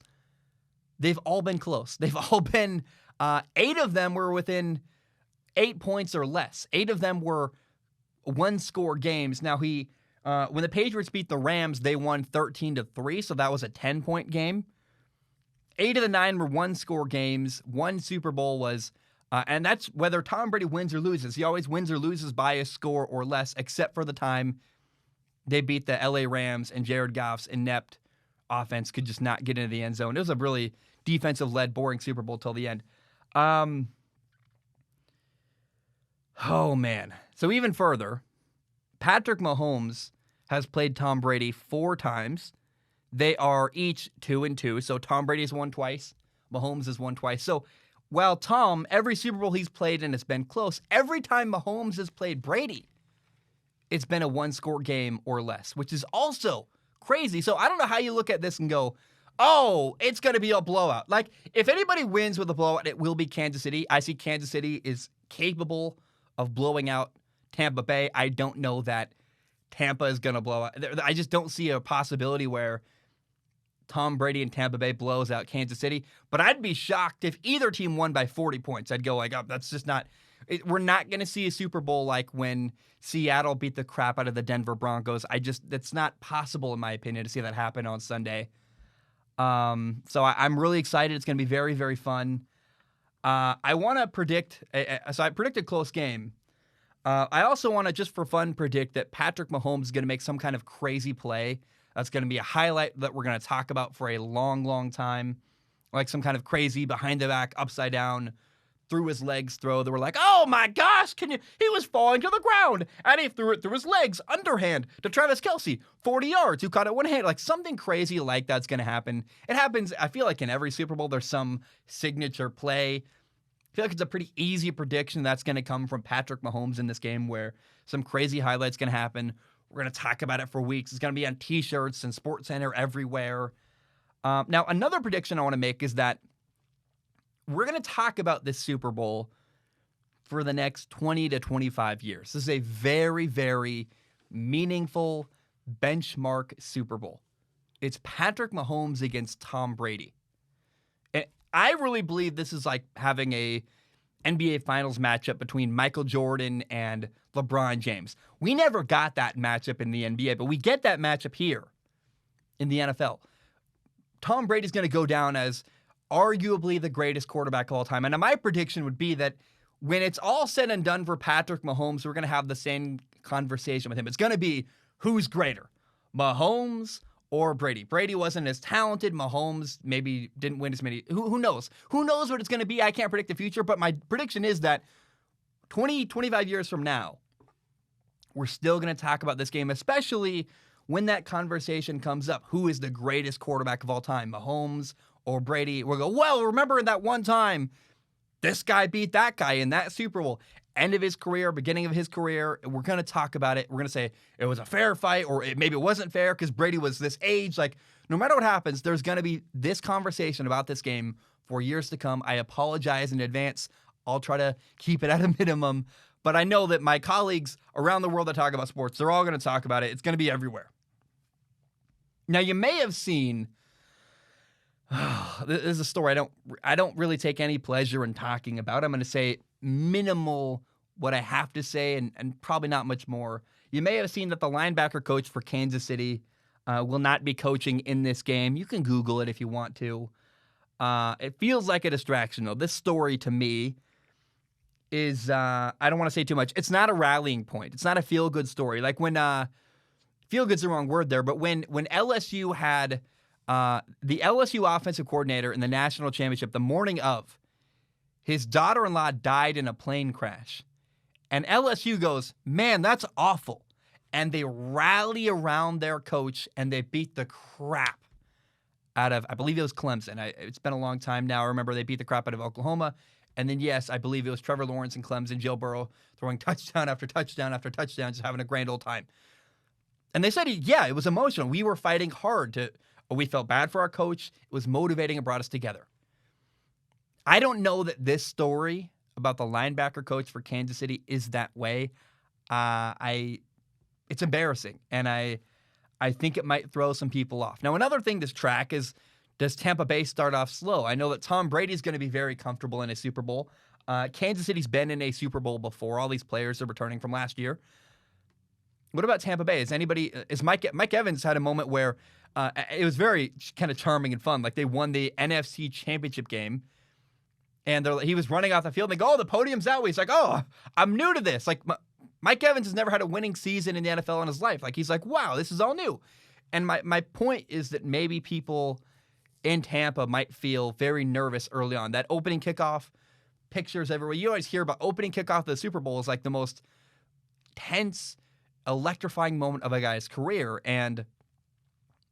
They've all been close. They've all been, 8 of them were within 8 points or less. 8 of them were one-score games. Now, when the Patriots beat the Rams, they won 13-3, so that was a 10-point game. 8 of the 9 were one-score games. 1 Super Bowl was, and that's whether Tom Brady wins or loses. He always wins or loses by a score or less, except for the time they beat the LA Rams and Jared Goff's inept offense could just not get into the end zone. It was a really defensive-led, boring Super Bowl till the end. Oh, man. So even further, Patrick Mahomes has played Tom Brady 4 times. They are each 2-2. So Tom Brady has won twice. Mahomes has won twice. So while Tom, every Super Bowl he's played and it's been close, every time Mahomes has played Brady, it's been a one-score game or less, which is also crazy. So I don't know how you look at this and go, oh, it's going to be a blowout. Like, if anybody wins with a blowout, it will be Kansas City. I see Kansas City is capable of blowing out Tampa Bay. I don't know that Tampa is going to blow out. I just don't see a possibility where Tom Brady and Tampa Bay blows out Kansas City. But I'd be shocked if either team won by 40 points. I'd go like, oh, that's just not... We're not going to see a Super Bowl like when Seattle beat the crap out of the Denver Broncos. That's not possible, in my opinion, to see that happen on Sunday. So I'm really excited. It's going to be very, very fun. I want to predict, so I predicted close game. I also want to, just for fun, predict that Patrick Mahomes is going to make some kind of crazy play. That's going to be a highlight that we're going to talk about for a long, long time. Like some kind of crazy behind-the-back, upside-down, through his legs throw that were like, oh my gosh, he was falling to the ground, and he threw it through his legs, underhand, to Travis Kelce, 40 yards, who caught it one hand. Like, something crazy like that's going to happen. It happens, I feel like in every Super Bowl, there's some signature play. I feel like it's a pretty easy prediction that's going to come from Patrick Mahomes in this game, where some crazy highlight's going to happen. We're going to talk about it for weeks. It's going to be on T-shirts and SportsCenter everywhere. Now, another prediction I want to make is that we're going to talk about this Super Bowl for the next 20 to 25 years. This is a very, very meaningful benchmark Super Bowl. It's Patrick Mahomes against Tom Brady. And I really believe this is like having a NBA Finals matchup between Michael Jordan and LeBron James. We never got that matchup in the NBA, but we get that matchup here in the NFL. Tom Brady's going to go down as arguably the greatest quarterback of all time. And my prediction would be that when it's all said and done for Patrick Mahomes, we're going to have the same conversation with him. It's going to be who's greater, Mahomes or Brady. Brady wasn't as talented. Mahomes maybe didn't win as many. Who knows? Who knows what it's going to be? I can't predict the future, but my prediction is that 20, 25 years from now, we're still going to talk about this game, especially when that conversation comes up. Who is the greatest quarterback of all time, Mahomes or Brady? We'll go, well, remember that one time this guy beat that guy in that Super Bowl. End of his career, beginning of his career. We're going to talk about it. We're going to say it was a fair fight, or maybe it wasn't fair because Brady was this age. Like, no matter what happens, there's going to be this conversation about this game for years to come. I apologize in advance. I'll try to keep it at a minimum. But I know that my colleagues around the world that talk about sports, they're all going to talk about it. It's going to be everywhere. Now, you may have seen, this is a story I don't really take any pleasure in talking about. I'm going to say minimal what I have to say and probably not much more. You may have seen that the linebacker coach for Kansas City will not be coaching in this game. You can Google it if you want to. It feels like a distraction, though. This story, to me, is, I don't want to say too much. It's not a rallying point. It's not a feel-good story. Like when, feel-good's the wrong word there, but when LSU had the LSU offensive coordinator in the national championship, the morning of, his daughter-in-law died in a plane crash. And LSU goes, man, that's awful. And they rally around their coach, and they beat the crap out of, I believe it was Clemson. It's been a long time now. I remember they beat the crap out of Oklahoma. And then, yes, I believe it was Trevor Lawrence and Clemson, Joe Burrow, throwing touchdown after touchdown after touchdown, just having a grand old time. And they said, yeah, it was emotional. We were fighting hard. We felt bad for our coach. It was motivating and brought us together. I don't know that this story about the linebacker coach for Kansas City is that way. It's embarrassing, and I think it might throw some people off. Now, another thing to track is, does Tampa Bay start off slow? I know that Tom Brady is going to be very comfortable in a Super Bowl. Kansas City's been in a Super Bowl before. All these players are returning from last year. What about Tampa Bay? Is Mike Evans had a moment where it was very kind of charming and fun. Like, they won the NFC Championship game, and he was running off the field, and they go, oh, the podium's that way. He's like, oh, I'm new to this. Like, Mike Evans has never had a winning season in the NFL in his life. Like, he's like, wow, this is all new. And my point is that maybe people in Tampa might feel very nervous early on. That opening kickoff, pictures everywhere. You always hear about opening kickoff of the Super Bowl is like the most tense, electrifying moment of a guy's career. And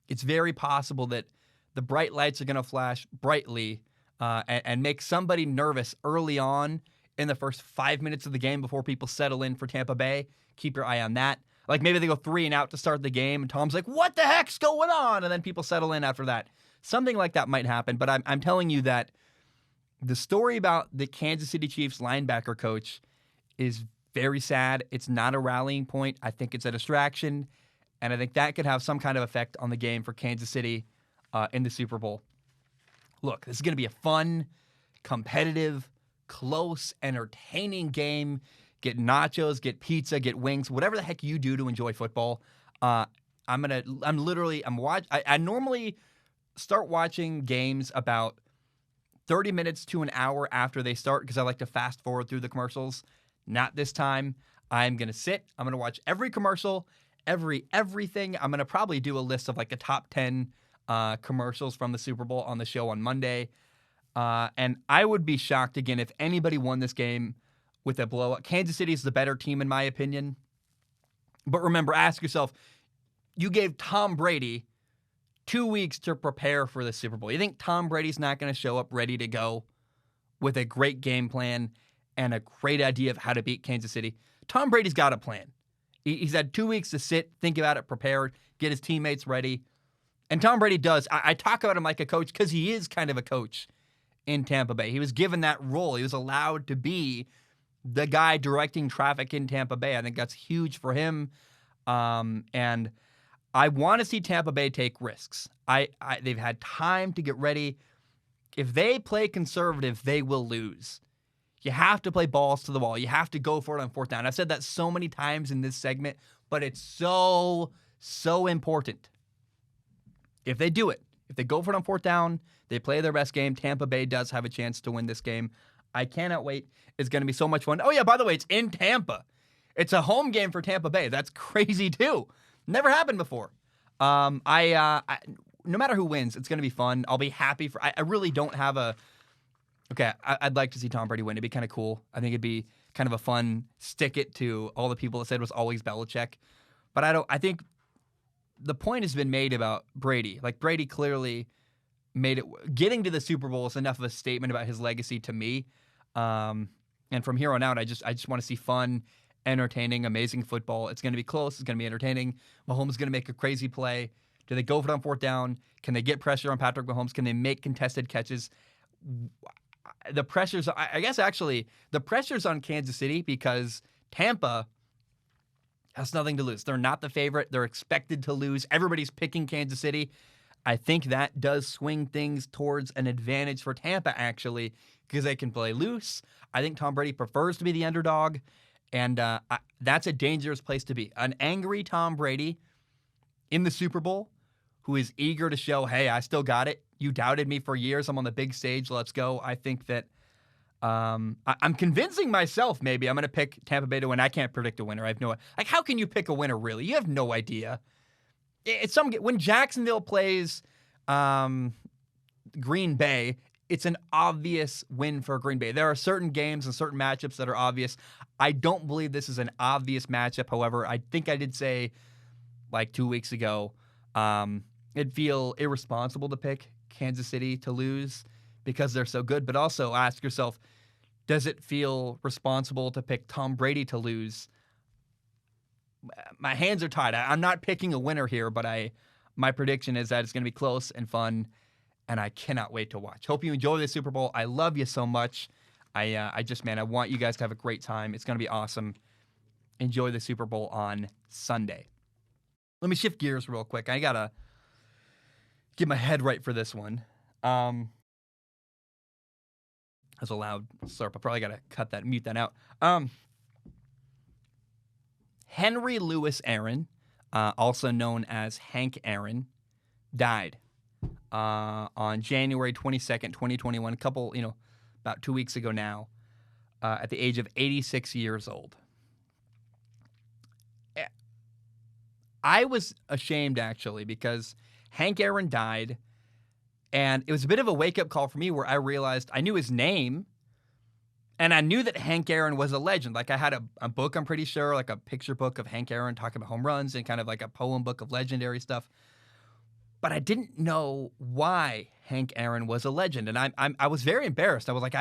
it's very possible that the bright lights are going to flash brightly and make somebody nervous early on in the first 5 minutes of the game before people settle in for Tampa Bay. Keep your eye on that. Like, maybe they go 3 and out to start the game, and Tom's like, what the heck's going on? And then people settle in after that. Something like that might happen, but I'm telling you that the story about the Kansas City Chiefs linebacker coach is very sad. It's not a rallying point. I think it's a distraction, and I think that could have some kind of effect on the game for Kansas City in the Super Bowl. Look, this is going to be a fun, competitive, close, entertaining game. Get nachos, get pizza, get wings, whatever the heck you do to enjoy football. I normally start watching games about 30 minutes to an hour after they start because I like to fast forward through the commercials. Not this time. I'm going to sit. I'm going to watch every commercial, everything. I'm going to probably do a list of like the top 10 commercials from the Super Bowl on the show on Monday. And I would be shocked again if anybody won this game with a blowout. Kansas City is the better team in my opinion. But remember, ask yourself, you gave Tom Brady 2 weeks to prepare for the Super Bowl. You think Tom Brady's not going to show up ready to go with a great game plan and a great idea of how to beat Kansas City? Tom Brady's got a plan. He's had 2 weeks to sit, think about it, prepare, get his teammates ready. And Tom Brady does. I talk about him like a coach because he is kind of a coach in Tampa Bay. He was given that role. He was allowed to be the guy directing traffic in Tampa Bay. I think that's huge for him. And I want to see Tampa Bay take risks. They've had time to get ready. If they play conservative, they will lose. You have to play balls to the wall. You have to go for it on fourth down. I've said that so many times in this segment, but it's so important. If they do it, if they go for it on fourth down, they play their best game, Tampa Bay does have a chance to win this game. I cannot wait. It's going to be so much fun. Oh, yeah, by the way, it's in Tampa. It's a home game for Tampa Bay. That's crazy, too. Never happened before. No matter who wins, it's going to be fun. I'll be happy for. I really don't have a. Okay, I'd like to see Tom Brady win. It'd be kind of cool. I think it'd be kind of a fun stick it to all the people that said it was always Belichick. But I think the point has been made about Brady. Like, Brady clearly made it. Getting to the Super Bowl is enough of a statement about his legacy to me. And from here on out, I just want to see fun, entertaining, amazing football. It's going to be close. It's going to be entertaining. Mahomes is going to make a crazy play. Do they go for it on fourth down? Can they get pressure on Patrick Mahomes? Can they make contested catches? The pressure's, I guess, actually, the pressure's on Kansas City because Tampa has nothing to lose. They're not the favorite. They're expected to lose. Everybody's picking Kansas City. I think that does swing things towards an advantage for Tampa, actually, because they can play loose. I think Tom Brady prefers to be the underdog, and that's a dangerous place to be. An angry Tom Brady in the Super Bowl who is eager to show, hey, I still got it. You doubted me for years. I'm on the big stage. Let's go. I think that I'm convincing myself maybe I'm going to pick Tampa Bay to win. I can't predict a winner. I have no – like, how can you pick a winner, really? You have no idea. When Jacksonville plays Green Bay, it's an obvious win for Green Bay. There are certain games and certain matchups that are obvious. I don't believe this is an obvious matchup. However, I think I did say like 2 weeks ago, it'd feel irresponsible to pick Kansas City to lose because they're so good. But also ask yourself, does it feel responsible to pick Tom Brady to lose? My hands are tied. I'm not picking a winner here, but my prediction is that it's going to be close and fun, and I cannot wait to watch. Hope you enjoy the Super Bowl. I love you so much. I want you guys to have a great time. It's going to be awesome. Enjoy the Super Bowl on Sunday. Let me shift gears real quick. I got to get my head right for this one. That's a loud slurp. I probably got to cut that, mute that out. Henry Louis Aaron, also known as Hank Aaron, died on January 22nd, 2021, about 2 weeks ago now, at the age of 86 years old. I was ashamed, actually, because Hank Aaron died, and it was a bit of a wake-up call for me where I realized I knew his name, and I knew that Hank Aaron was a legend. Like, I had a book, I'm pretty sure, like a picture book of Hank Aaron talking about home runs and kind of like a poem book of legendary stuff. But I didn't know why Hank Aaron was a legend, and I was very embarrassed. I was like,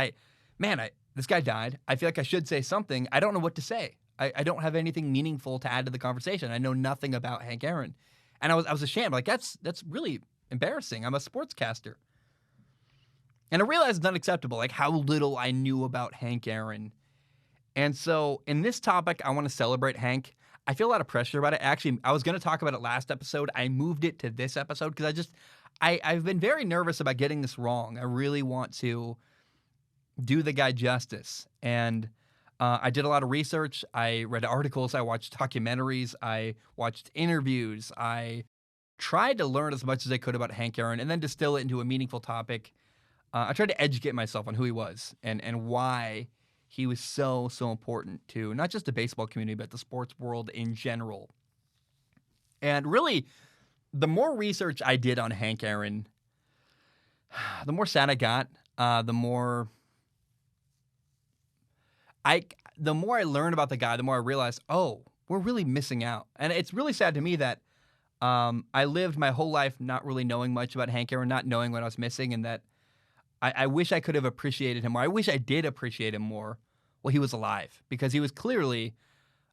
this guy died. I feel like I should say something. I don't know what to say. I don't have anything meaningful to add to the conversation. I know nothing about Hank Aaron. And I was ashamed. Like, that's really embarrassing. I'm a sportscaster. And I realized it's unacceptable, like how little I knew about Hank Aaron. And so in this topic, I want to celebrate Hank. I feel a lot of pressure about it. Actually, I was going to talk about it last episode. I moved it to this episode because I've been very nervous about getting this wrong. I really want to do the guy justice. And I did a lot of research. I read articles. I watched documentaries. I watched interviews. I tried to learn as much as I could about Hank Aaron and then distill it into a meaningful topic. I tried to educate myself on who he was and why he was so important to not just the baseball community, but the sports world in general. And really, the more research I did on Hank Aaron, the more sad I got, the more I learned about the guy, the more I realized, oh, we're really missing out. And it's really sad to me that I lived my whole life not really knowing much about Hank Aaron, not knowing what I was missing, and that I wish I could have appreciated him more. I wish I did appreciate him more while he was alive, because he was clearly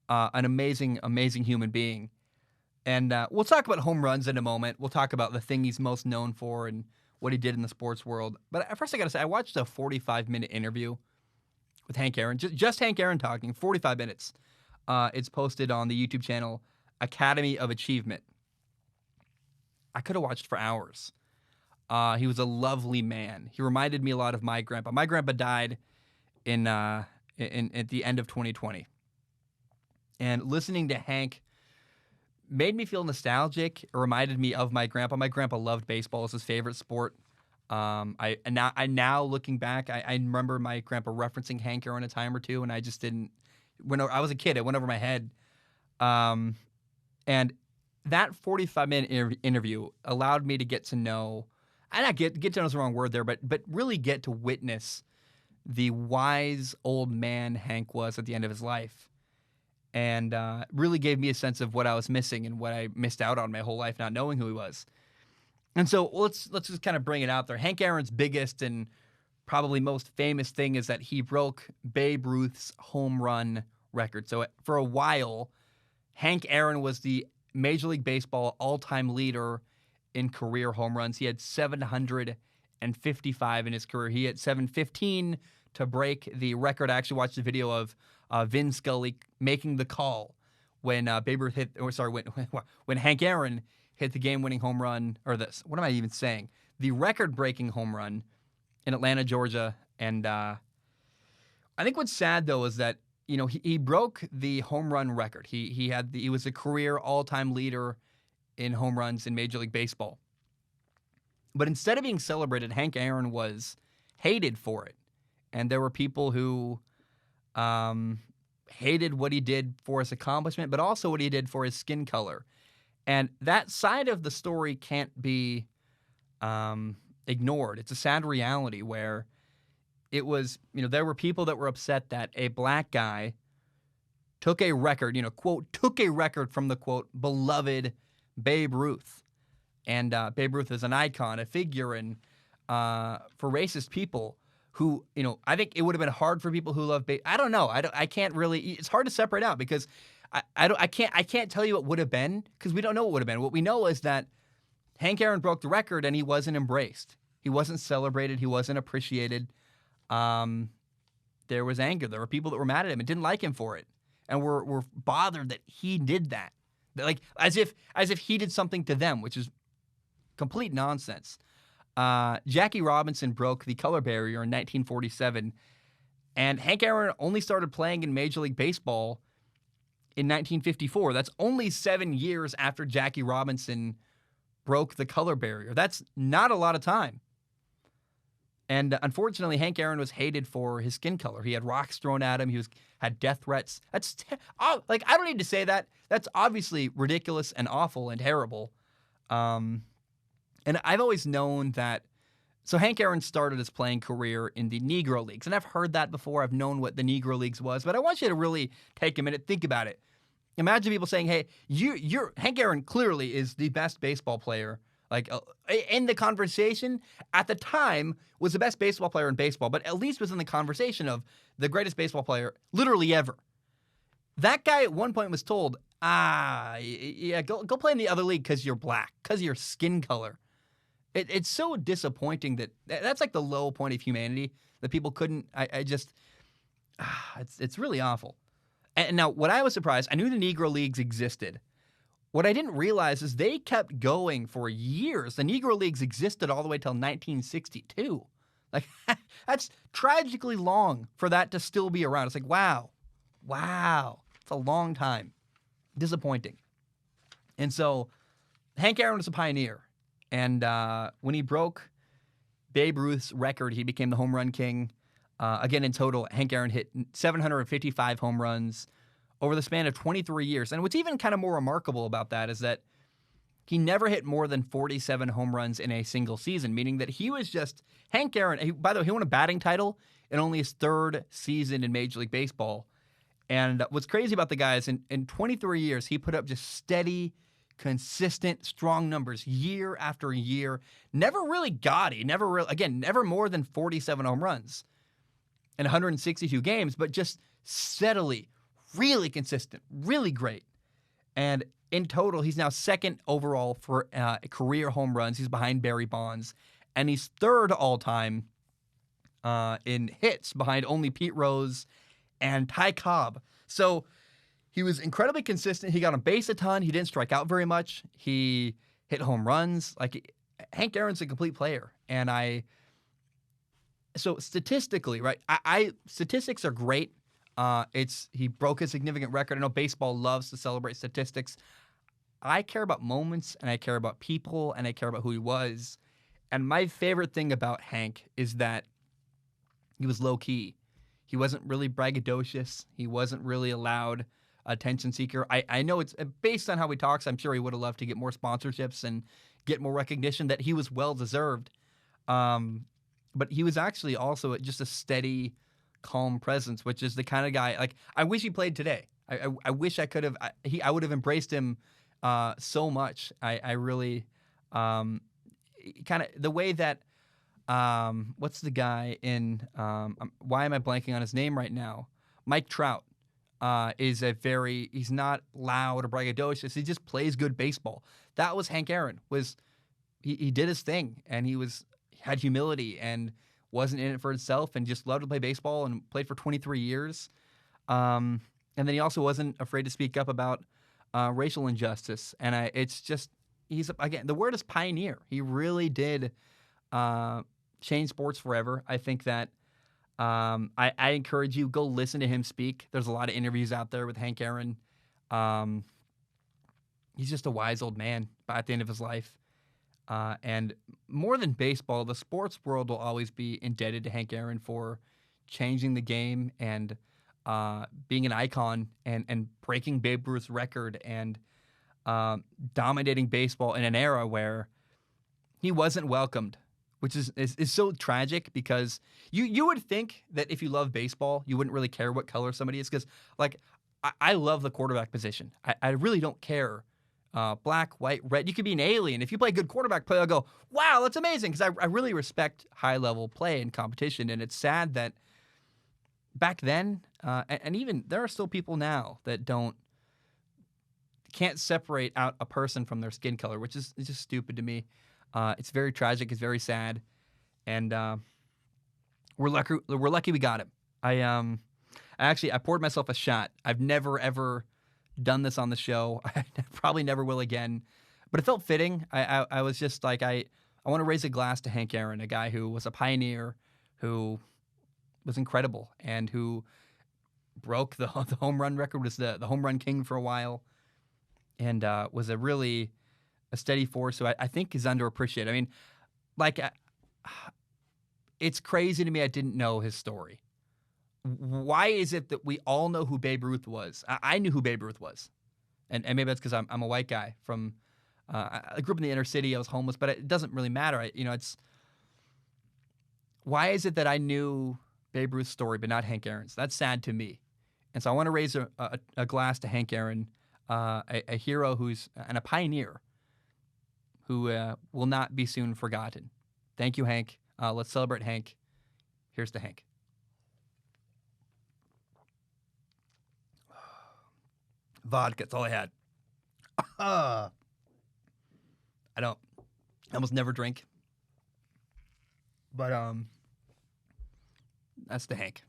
an amazing, amazing human being. And we'll talk about home runs in a moment. We'll talk about the thing he's most known for and what he did in the sports world. But at first, I got to say, I watched a 45-minute interview with Hank Aaron, just Hank Aaron talking, 45 minutes. It's posted on the YouTube channel Academy of Achievement. I could have watched for hours. He was a lovely man. He reminded me a lot of my grandpa. My grandpa died in at the end of 2020. And listening to Hank made me feel nostalgic. It reminded me of my grandpa. My grandpa loved baseball. It was his favorite sport. I now looking back, I remember my grandpa referencing Hank Aaron a time or two, and I just didn't. When I was a kid, it went over my head. And that 45-minute interview allowed me to get to know, and not get to know is the wrong word there, but really get to witness the wise old man Hank was at the end of his life. And really gave me a sense of what I was missing and what I missed out on my whole life not knowing who he was. And so let's just kind of bring it out there. Hank Aaron's biggest and probably most famous thing is that he broke Babe Ruth's home run record. So for a while, Hank Aaron was the Major League Baseball all-time leader in career home runs. He had 755 in his career. He had 715 to break the record. I actually watched the video of Vin Scully making the call when Babe Ruth when Hank Aaron hit the game-winning home run, or this, what am I even saying? The record-breaking home run in Atlanta, Georgia. And I think what's sad, though, is that, you know, he broke the home run record. He was a career all-time leader in home runs in Major League Baseball. But instead of being celebrated, Hank Aaron was hated for it. And there were people who hated what he did for his accomplishment, but also what he did for his skin color. And that side of the story can't be ignored. It's a sad reality where it was, you know, there were people that were upset that a black guy took a record, you know, quote, took a record from the, quote, beloved Babe Ruth. And Babe Ruth is an icon, a figure, and for racist people who, you know, I think it would have been hard for people who love Babe. I don't know. I can't really. It's hard to separate out because I can't tell you what would have been because we don't know what would have been. What we know is that Hank Aaron broke the record and he wasn't embraced. He wasn't celebrated. He wasn't appreciated. There was anger. There were people that were mad at him and didn't like him for it, and were bothered that he did that. Like as if he did something to them, which is complete nonsense. Jackie Robinson broke the color barrier in 1947, and Hank Aaron only started playing in Major League Baseball in 1954. That's only 7 years after Jackie Robinson broke the color barrier. That's not a lot of time. And unfortunately, Hank Aaron was hated for his skin color. He had rocks thrown at him. He had death threats. I don't need to say that. That's obviously ridiculous and awful and terrible. And I've always known that. So Hank Aaron started his playing career in the Negro Leagues, and I've heard that before. I've known what the Negro Leagues was, but I want you to really take a minute, think about it. Imagine people saying, "Hey, you're Hank Aaron clearly is the best baseball player." Like in the conversation at the time was the best baseball player in baseball, but at least was in the conversation of the greatest baseball player literally ever. That guy at one point was told, go play in the other league because you're black, because of your skin color. It's so disappointing that's like the low point of humanity that people couldn't. It's really awful. And now, what I was surprised, I knew the Negro Leagues existed. What I didn't realize is they kept going for years. The Negro Leagues existed all the way till 1962. Like, that's tragically long for that to still be around. It's like, wow. It's a long time. Disappointing. And so, Hank Aaron was a pioneer. And when he broke Babe Ruth's record, he became the home run king. Again, in total, Hank Aaron hit 755 home runs over the span of 23 years. And what's even kind of more remarkable about that is that he never hit more than 47 home runs in a single season, meaning that he was just Hank Aaron. By the way, he won a batting title in only his third season in Major League Baseball. And what's crazy about the guy is in 23 years, he put up just steady, consistent, strong numbers year after year. Never really gaudy. Never more than 47 home runs in 162 games, but just steadily, really consistent, really great. And in total, he's now second overall for career home runs. He's behind Barry Bonds and he's third all time in hits behind only Pete Rose and Ty Cobb. So he was incredibly consistent. He got on base a ton. He didn't strike out very much. He hit home runs. Like, Hank Aaron's a complete player. And so statistically, right? Statistics are great. He broke a significant record. I know baseball loves to celebrate statistics. I care about moments, and I care about people, and I care about who he was. And my favorite thing about Hank is that he was low key. He wasn't really braggadocious. He wasn't really a loud attention seeker. I know it's based on how he talks. I'm sure he would have loved to get more sponsorships and get more recognition that he was well deserved. But he was actually also just a steady, calm presence, which is the kind of guy, like, I wish he played today. I wish I could have. I would have embraced him so much. I really kind of the way that what's the guy in why am I blanking on his name right now? Mike Trout is he's not loud or braggadocious. He just plays good baseball. That was Hank Aaron. He did his thing, and he had humility and wasn't in it for himself and just loved to play baseball and played for 23 years. And then he also wasn't afraid to speak up about racial injustice. And the word is pioneer. He really did change sports forever. I think that I encourage you, go listen to him speak. There's a lot of interviews out there with Hank Aaron. He's just a wise old man at the end of his life. And more than baseball, the sports world will always be indebted to Hank Aaron for changing the game and being an icon and breaking Babe Ruth's record and dominating baseball in an era where he wasn't welcomed, which is so tragic because you would think that if you love baseball, you wouldn't really care what color somebody is because, like, I love the quarterback position. I really don't care. Black, white, red. You could be an alien. If you play good quarterback play, I'll go, wow, that's amazing. Because I really respect high-level play and competition. And it's sad that back then, and even there are still people now that can't separate out a person from their skin color, which is just stupid to me. It's very tragic. It's very sad. And we're lucky we got him. I poured myself a shot. I've never, ever done this on the show. I probably never will again, but it felt fitting. I was just like, I want to raise a glass to Hank Aaron, a guy who was a pioneer, who was incredible, and who broke the home run record, was the home run king for a while, and was a steady force who I think is underappreciated. I mean, like, it's crazy to me I didn't know his story. Why is it that we all know who Babe Ruth was? I knew who Babe Ruth was. And maybe that's because I'm a white guy from I grew up in the inner city. I was homeless, but it doesn't really matter. Why is it that I knew Babe Ruth's story, but not Hank Aaron's? That's sad to me. And so I want to raise a glass to Hank Aaron, a hero and a pioneer who will not be soon forgotten. Thank you, Hank. Let's celebrate Hank. Here's to Hank. Vodka, that's all I had. I almost never drink. But that's the Hank.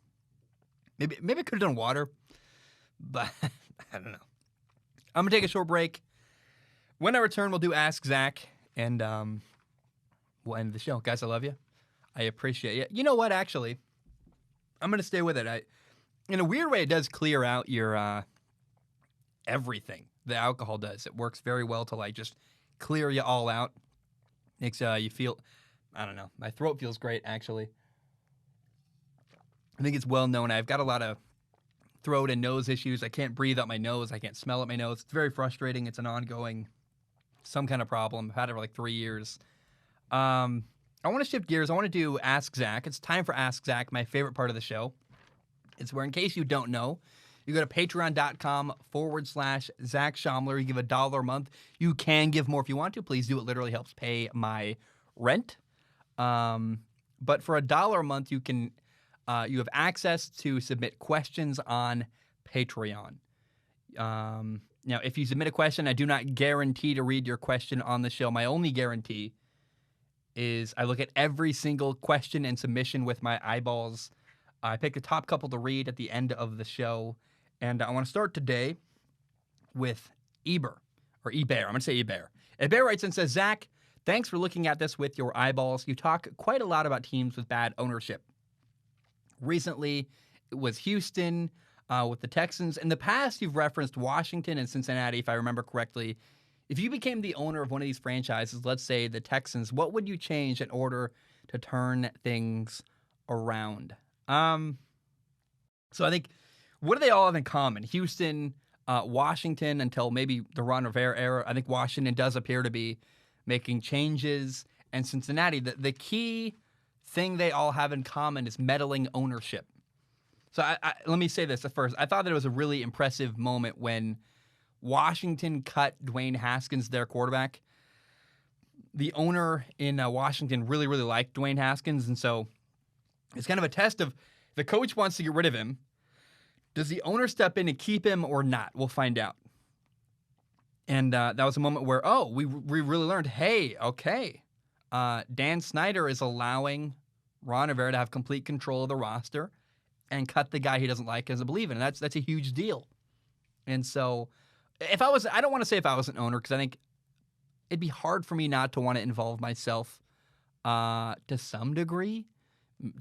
Maybe I could have done water, but I don't know. I'm gonna take a short break. When I return, we'll do Ask Zach, and we'll end the show. Guys, I love you. I appreciate it. You know what? Actually, I'm gonna stay with it. In a weird way, it does clear out your everything. The alcohol does. It works very well to, like, just clear you all out. Makes you feel, I don't know. My throat feels great, actually. I think it's well known. I've got a lot of throat and nose issues. I can't breathe out my nose. I can't smell out my nose. It's very frustrating. It's an ongoing, some kind of problem. I've had it for like 3 years. I want to shift gears. I want to do Ask Zach. It's time for Ask Zach, my favorite part of the show. It's where, in case you don't know, you go to patreon.com/Zach Schaumler. You give $1 a month. You can give more if you want to. Please do. It literally helps pay my rent. But for $1 a month, you have access to submit questions on Patreon. Now, if you submit a question, I do not guarantee to read your question on the show. My only guarantee is I look at every single question and submission with my eyeballs. I pick the top couple to read at the end of the show. And I want to start today with Eber, or Eber. I'm going to say Eber. Eber writes and says, Zach, thanks for looking at this with your eyeballs. You talk quite a lot about teams with bad ownership. Recently, it was Houston with the Texans. In the past, you've referenced Washington and Cincinnati, if I remember correctly. If you became the owner of one of these franchises, let's say the Texans, what would you change in order to turn things around? So I think, what do they all have in common? Houston, Washington, until maybe the Ron Rivera era. I think Washington does appear to be making changes. And Cincinnati, the key thing they all have in common is meddling ownership. So let me say this at first. I thought that it was a really impressive moment when Washington cut Dwayne Haskins, their quarterback. The owner in Washington really, really liked Dwayne Haskins, and so it's kind of a test of the coach wants to get rid of him. Does the owner step in and keep him or not? We'll find out. And that was a moment where, we really learned, hey, okay, Dan Snyder is allowing Ron Rivera to have complete control of the roster and cut the guy he doesn't like as a believer, and that's a huge deal. And so, I don't want to say if I was an owner, because I think it'd be hard for me not to want to involve myself to some degree,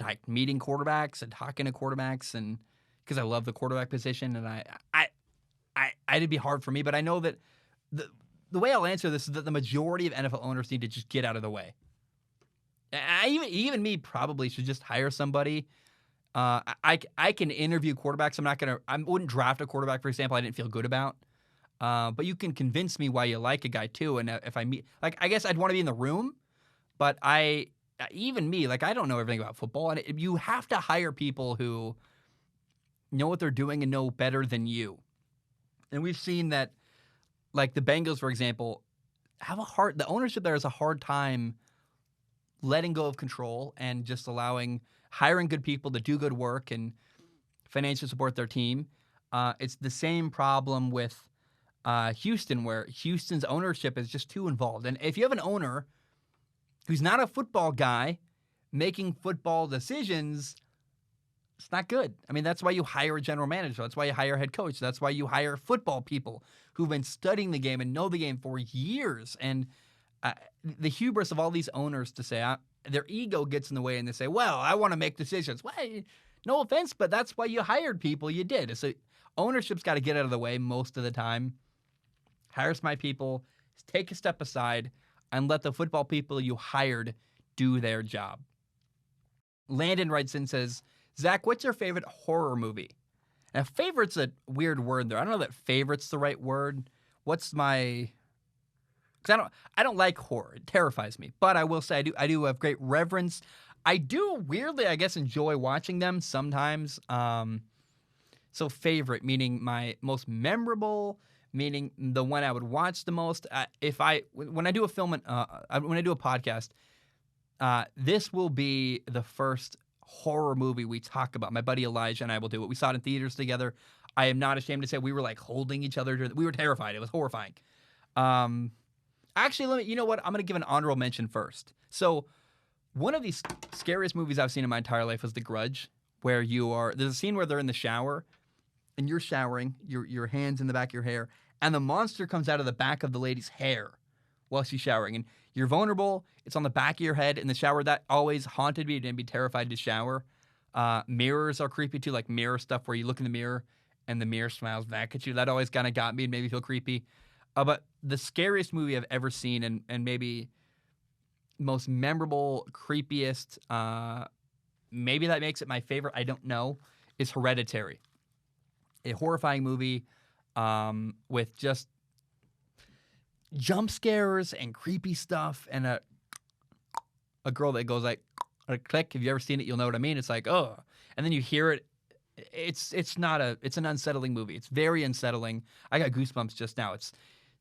like meeting quarterbacks and talking to quarterbacks, and because I love the quarterback position, and it'd be hard for me. But I know that the way I'll answer this is that the majority of NFL owners need to just get out of the way. Even me probably should just hire somebody. I can interview quarterbacks. I wouldn't draft a quarterback, for example, I didn't feel good about. But you can convince me why you like a guy too. And if I meet, I guess I'd want to be in the room, but I don't know everything about football. And you have to hire people who know what they're doing and know better than you. And we've seen that, like the Bengals, for example, the ownership there has a hard time letting go of control and just hiring good people to do good work and financially support their team. It's the same problem with Houston, where Houston's ownership is just too involved. And if you have an owner who's not a football guy making football decisions, it's not good. I mean, that's why you hire a general manager. That's why you hire a head coach. That's why you hire football people who've been studying the game and know the game for years. And the hubris of all these owners to say, their ego gets in the way and they say, well, I want to make decisions. Well, no offense, but that's why you hired people you did. So ownership's got to get out of the way most of the time. Hire smart people, take a step aside, and let the football people you hired do their job. Landon writes in and says, Zach, what's your favorite horror movie? Now, favorite's a weird word there. I don't know that favorite's the right word. What's my... Because I don't like horror. It terrifies me. But I will say I do have great reverence. I do weirdly, I guess, enjoy watching them sometimes. So favorite, meaning my most memorable, meaning the one I would watch the most. When I do a podcast, this will be the first horror movie we talk about. My buddy Elijah and I will do it. We saw it in theaters together. I am not ashamed to say we were like holding each other. We were terrified. It was horrifying. Actually, you know what? I'm going to give an honorable mention first. So one of the scariest movies I've seen in my entire life was The Grudge, where there's a scene where they're in the shower and you're showering, your hands in the back of your hair, and the monster comes out of the back of the lady's hair while she's showering. And you're vulnerable. It's on the back of your head in the shower. That always haunted me. I'd be terrified to shower. Mirrors are creepy too, like mirror stuff where you look in the mirror and the mirror smiles back at you. That always kind of got me and made me feel creepy. But the scariest movie I've ever seen and maybe most memorable, creepiest, maybe that makes it my favorite, I don't know, is Hereditary. A horrifying movie with just jump scares and creepy stuff and a girl that goes like a click. If you ever seen it, you'll know what I mean. It's like, oh, and then you hear it. It's an unsettling movie. It's very unsettling. I got goosebumps just now. It's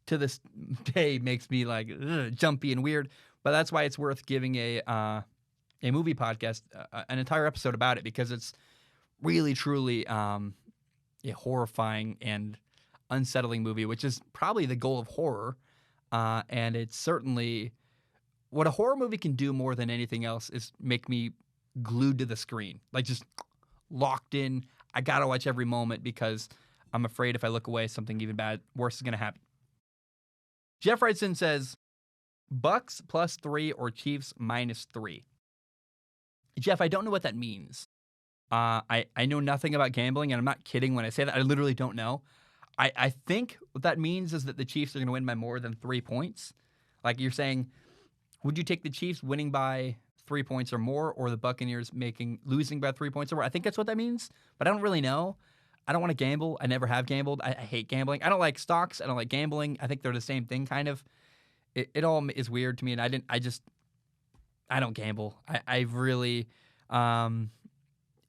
to this day makes me like jumpy and weird. But that's why it's worth giving a movie podcast an entire episode about it, because it's really truly a horrifying and unsettling movie, which is probably the goal of horror. And it's certainly what a horror movie can do more than anything else is make me glued to the screen, like just locked in. I gotta watch every moment because I'm afraid if I look away, something even worse is gonna happen. Jeff writes in and says, Bucs +3 or Chiefs -3. Jeff, I don't know what that means. I know nothing about gambling, and I'm not kidding when I say that. I literally don't know. I think what that means is that the Chiefs are going to win by more than 3 points. Like you're saying, would you take the Chiefs winning by 3 points or more, or the Buccaneers losing by 3 points or more? I think that's what that means, but I don't really know. I don't want to gamble. I never have gambled. I hate gambling. I don't like stocks. I don't like gambling. I think they're the same thing, kind of. It all is weird to me, and I don't gamble. I really,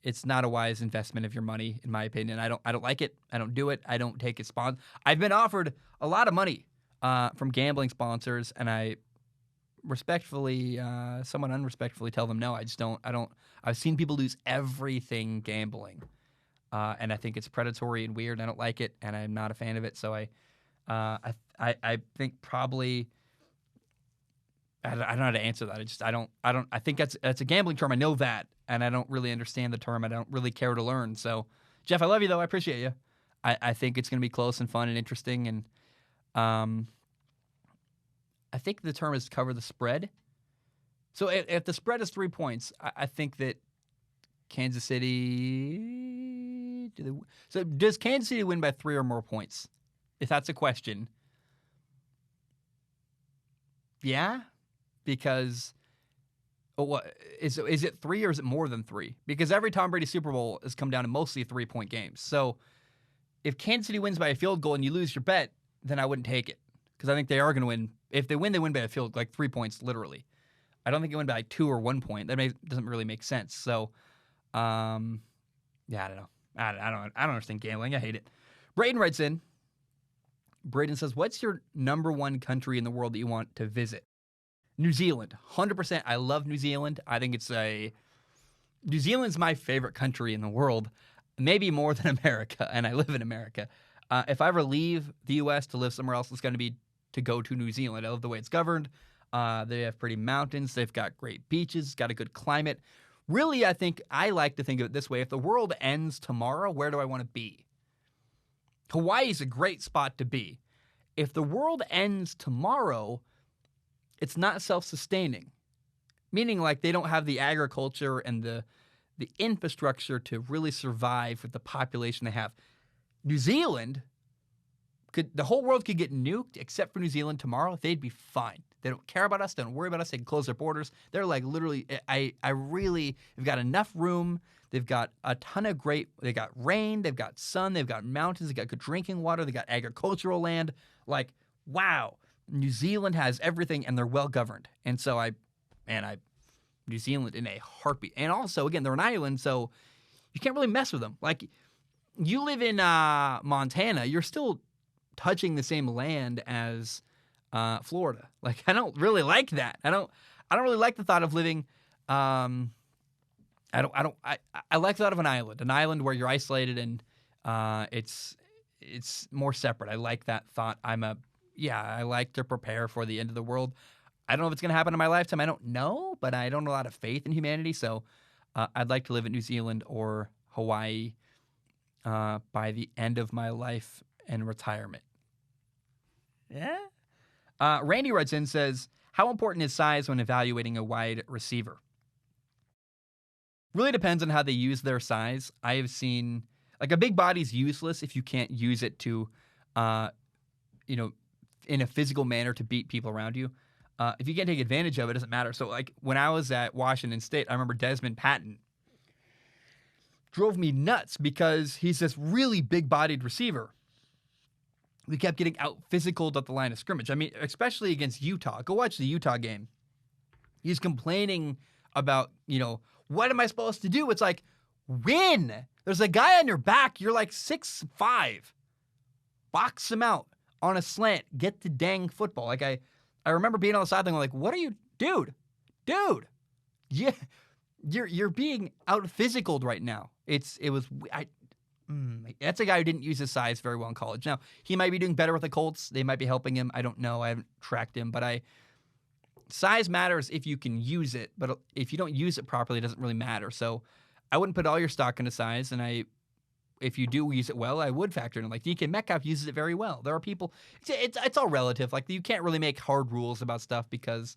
it's not a wise investment of your money, in my opinion. I don't like it. I don't do it. I don't take it sponsor. I've been offered a lot of money from gambling sponsors, and I respectfully, somewhat unrespectfully, tell them no. I just don't. I've seen people lose everything gambling, and I think it's predatory and weird. I don't like it, and I'm not a fan of it. So I think probably. I don't know how to answer that. I think that's a gambling term. I know that, and I don't really understand the term. I don't really care to learn. So, Jeff, I love you though. I appreciate you. I think it's going to be close and fun and interesting, and I think the term is cover the spread. So if the spread is 3 points, I think that Kansas City. So does Kansas City win by 3 or more points? If that's a question, yeah. Because what is it 3 or is it more than 3? Because every Tom Brady Super Bowl has come down to mostly 3-point games. So if Kansas City wins by a field goal and you lose your bet, then I wouldn't take it because I think they are going to win. If they win by a field, like 3 points, literally. I don't think they win by like 2 or 1 point. That doesn't really make sense. So, yeah, I don't know. I don't understand gambling. I hate it. Braden writes in. Braden says, "What's your number one country in the world that you want to visit?" New Zealand, 100%. I love New Zealand. I think New Zealand's my favorite country in the world, maybe more than America, and I live in America. If I ever leave the U.S. to live somewhere else, it's going to be to go to New Zealand. I love the way it's governed. They have pretty mountains. They've got great beaches, got a good climate. Really, I like to think of it this way. If the world ends tomorrow, where do I want to be? Hawaii is a great spot to be. If the world ends tomorrow, it's not self-sustaining, meaning like they don't have the agriculture and the infrastructure to really survive with the population they have. New Zealand, the whole world could get nuked except for New Zealand tomorrow. They'd be fine. They don't care about us. They don't worry about us. They can close their borders. They're like literally, they've got enough room. They've got a ton of they got rain. They've got sun. They've got mountains. They've got good drinking water. They've got agricultural land. Like, wow. New Zealand has everything, and they're well governed. And so New Zealand in a heartbeat. And also, again, they're an island, so you can't really mess with them. Like, you live in Montana, you're still touching the same land as Florida. Like, I don't really like that. I don't really like the thought of living. I like the thought of an island where you're isolated and it's more separate. I like that thought. I like to prepare for the end of the world. I don't know if it's going to happen in my lifetime. I don't know, but I don't have a lot of faith in humanity. So I'd like to live in New Zealand or Hawaii by the end of my life and retirement. Yeah. Randy writes in, says, how important is size when evaluating a wide receiver? Really depends on how they use their size. I have seen, like, a big body's useless if you can't use it to, in a physical manner to beat people around you. If you can't take advantage of it, it doesn't matter. So, like, when I was at Washington State, I remember Desmond Patton drove me nuts because he's this really big-bodied receiver. We kept getting out-physicaled at the line of scrimmage. I mean, especially against Utah. Go watch the Utah game. He's complaining about, what am I supposed to do? It's like, win. There's a guy on your back. You're like 6'5". Box him out on a slant. Get the dang football. Like, I remember being on the sideline like, what are you, dude? Yeah, you're being out-physicaled right now. That's a guy who didn't use his size very well in college. Now, he might be doing better with the Colts. They might be helping him. I don't know. I haven't tracked him, but size matters if you can use it, but if you don't use it properly, it doesn't really matter. So I wouldn't put all your stock into size, and if you do use it well, I would factor in. Like DK Metcalf uses it very well. There are people. It's all relative. Like you can't really make hard rules about stuff because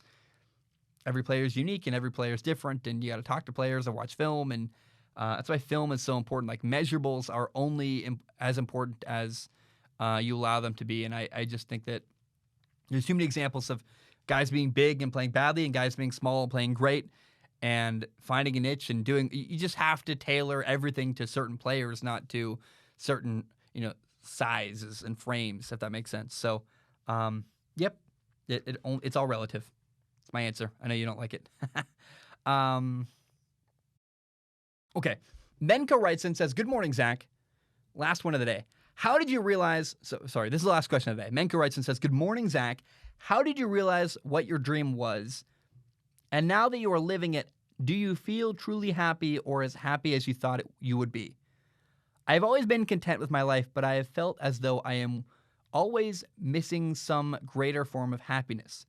every player is unique and every player is different, and you got to talk to players or watch film, and that's why film is so important. Like measurables are only as important as you allow them to be, and I just think that there's too many examples of guys being big and playing badly and guys being small and playing great, and finding a niche and doing. You just have to tailor everything to certain players, not to certain sizes and frames, if that makes sense. So, yep, it's all relative. It's my answer. I know you don't like it. Okay. Menko writes in and says, "Good morning, Zach. Last one of the day. How did you realize?" Sorry, this is the last question of the day. Menko writes and says, "Good morning, Zach. How did you realize what your dream was? And now that you are living it, do you feel truly happy or as happy as you thought you would be? I have always been content with my life, but I have felt as though I am always missing some greater form of happiness.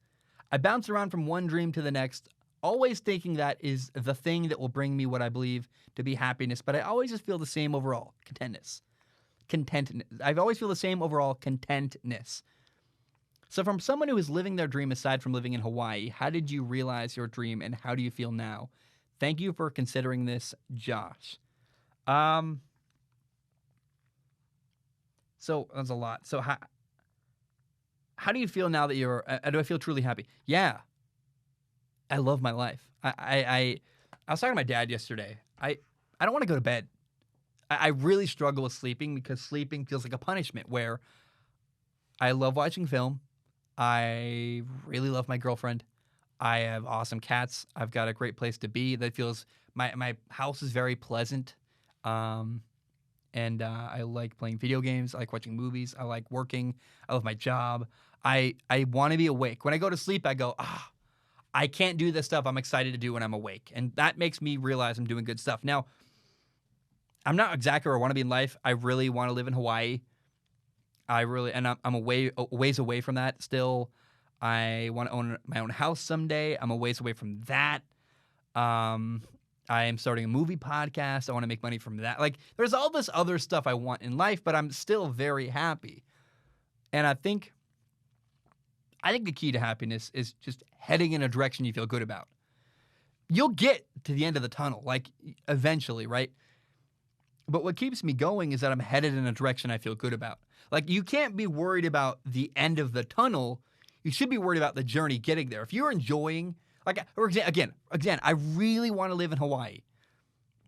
I bounce around from one dream to the next, always thinking that is the thing that will bring me what I believe to be happiness, but I always just feel the same overall contentness. I've always feel the same overall contentness. So from someone who is living their dream aside from living in Hawaii, how did you realize your dream and how do you feel now? Thank you for considering this, Josh." So that's a lot. So how do you feel now that you're? Do I feel truly happy? Yeah, I love my life. I was talking to my dad yesterday. I don't want to go to bed. I really struggle with sleeping because sleeping feels like a punishment. Where I love watching film. I really love my girlfriend. I have awesome cats. I've got a great place to be. That feels my house is very pleasant. And I like playing video games. I like watching movies. I like working. I love my job. I want to be awake. When I go to sleep, I go, I can't do this stuff I'm excited to do when I'm awake. And that makes me realize I'm doing good stuff. Now, I'm not exactly where I want to be in life. I really want to live in Hawaii. I'm a ways away from that still. I want to own my own house someday. I'm a ways away from that. I am starting a movie podcast. I want to make money from that. Like, there's all this other stuff I want in life, but I'm still very happy. And I think the key to happiness is just heading in a direction you feel good about. You'll get to the end of the tunnel, like eventually, right? But what keeps me going is that I'm headed in a direction I feel good about. Like, you can't be worried about the end of the tunnel. You should be worried about the journey getting there. If you're enjoying, again, I really want to live in Hawaii.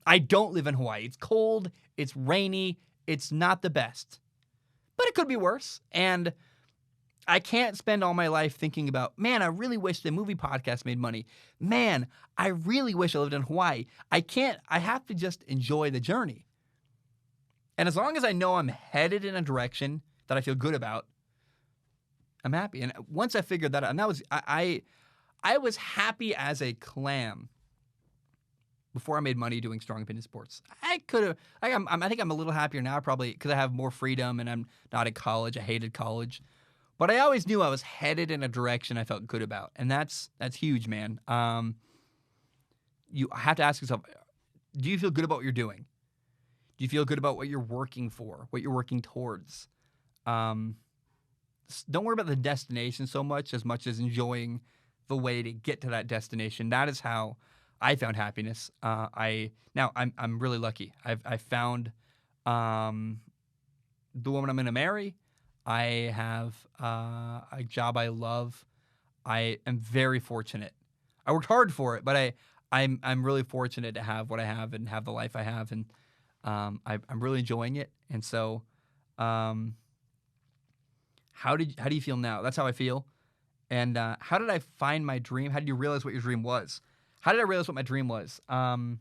I don't live in Hawaii. It's cold. It's rainy. It's not the best. But it could be worse. And I can't spend all my life thinking about, man, I really wish the movie podcast made money. Man, I really wish I lived in Hawaii. I have to just enjoy the journey. And as long as I know I'm headed in a direction that I feel good about, I'm happy. And once I figured that out, and that was I was happy as a clam before I made money doing strong opinion sports. I think I'm a little happier now, probably because I have more freedom and I'm not in college. I hated college, but I always knew I was headed in a direction I felt good about, and that's huge, man. You have to ask yourself, do you feel good about what you're doing? Do you feel good about what you're working for, what you're working towards? Don't worry about the destination so much as enjoying the way to get to that destination. That is how I found happiness. I'm really lucky. I found the woman I'm going to marry. I have a job I love. I am very fortunate. I worked hard for it, but I'm really fortunate to have what I have and have the life I have, and I'm really enjoying it. And so, how do you feel now? That's how I feel. And how did I find my dream? How did you realize what your dream was? How did I realize what my dream was? I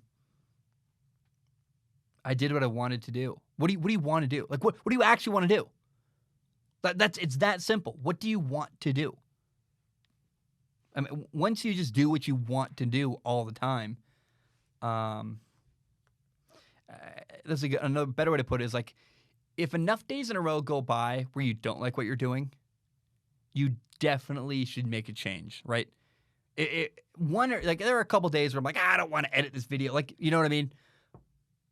did what I wanted to do. What do you want to do? Like, what do you actually want to do? It's that simple. What do you want to do? I mean, once you just do what you want to do all the time, that's another better way to put it is like, if enough days in a row go by where you don't like what you're doing, you definitely should make a change, right? Like there are a couple days where I'm like, I don't want to edit this video. Like, you know what I mean?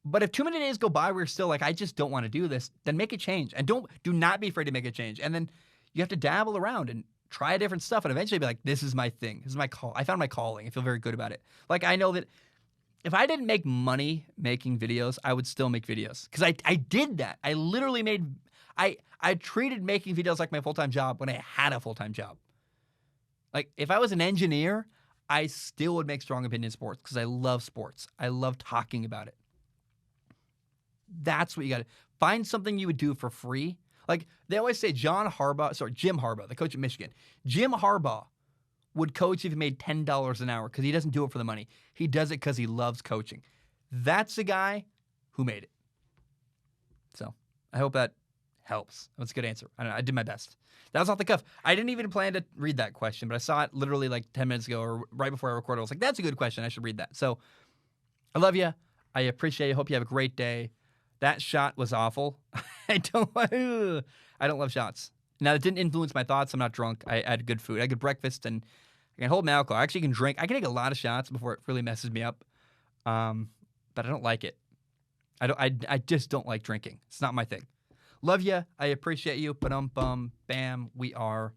But if too many days go by where you're still like, I just don't want to do this, then make a change. And do not be afraid to make a change. And then you have to dabble around and try different stuff and eventually be like, this is my thing. This is my call. I found my calling. I feel very good about it. Like, I know that if I didn't make money making videos, I would still make videos. Because I did that. I literally I treated making videos like my full-time job when I had a full-time job. Like, if I was an engineer, I still would make Strong Opinion Sports because I love sports. I love talking about it. That's what you got to find something you would do for free. Like they always say, Jim Harbaugh, the coach at Michigan. Jim Harbaugh would coach if he made $10 an hour because he doesn't do it for the money. He does it because he loves coaching. That's the guy who made it. So I hope that helps. That's a good answer. I did my best. That was off the cuff. I didn't even plan to read that question, but I saw it literally like 10 minutes ago or right before I recorded. I was like, that's a good question. I should read that. So I love you. I appreciate you. Hope you have a great day. That shot was awful. I don't love shots. Now, it didn't influence my thoughts. I'm not drunk. I had good food. I had good breakfast, and I can hold my alcohol. I actually can drink. I can take a lot of shots before it really messes me up. But I don't like it. I just don't like drinking. It's not my thing. Love you. I appreciate you. Bam. We are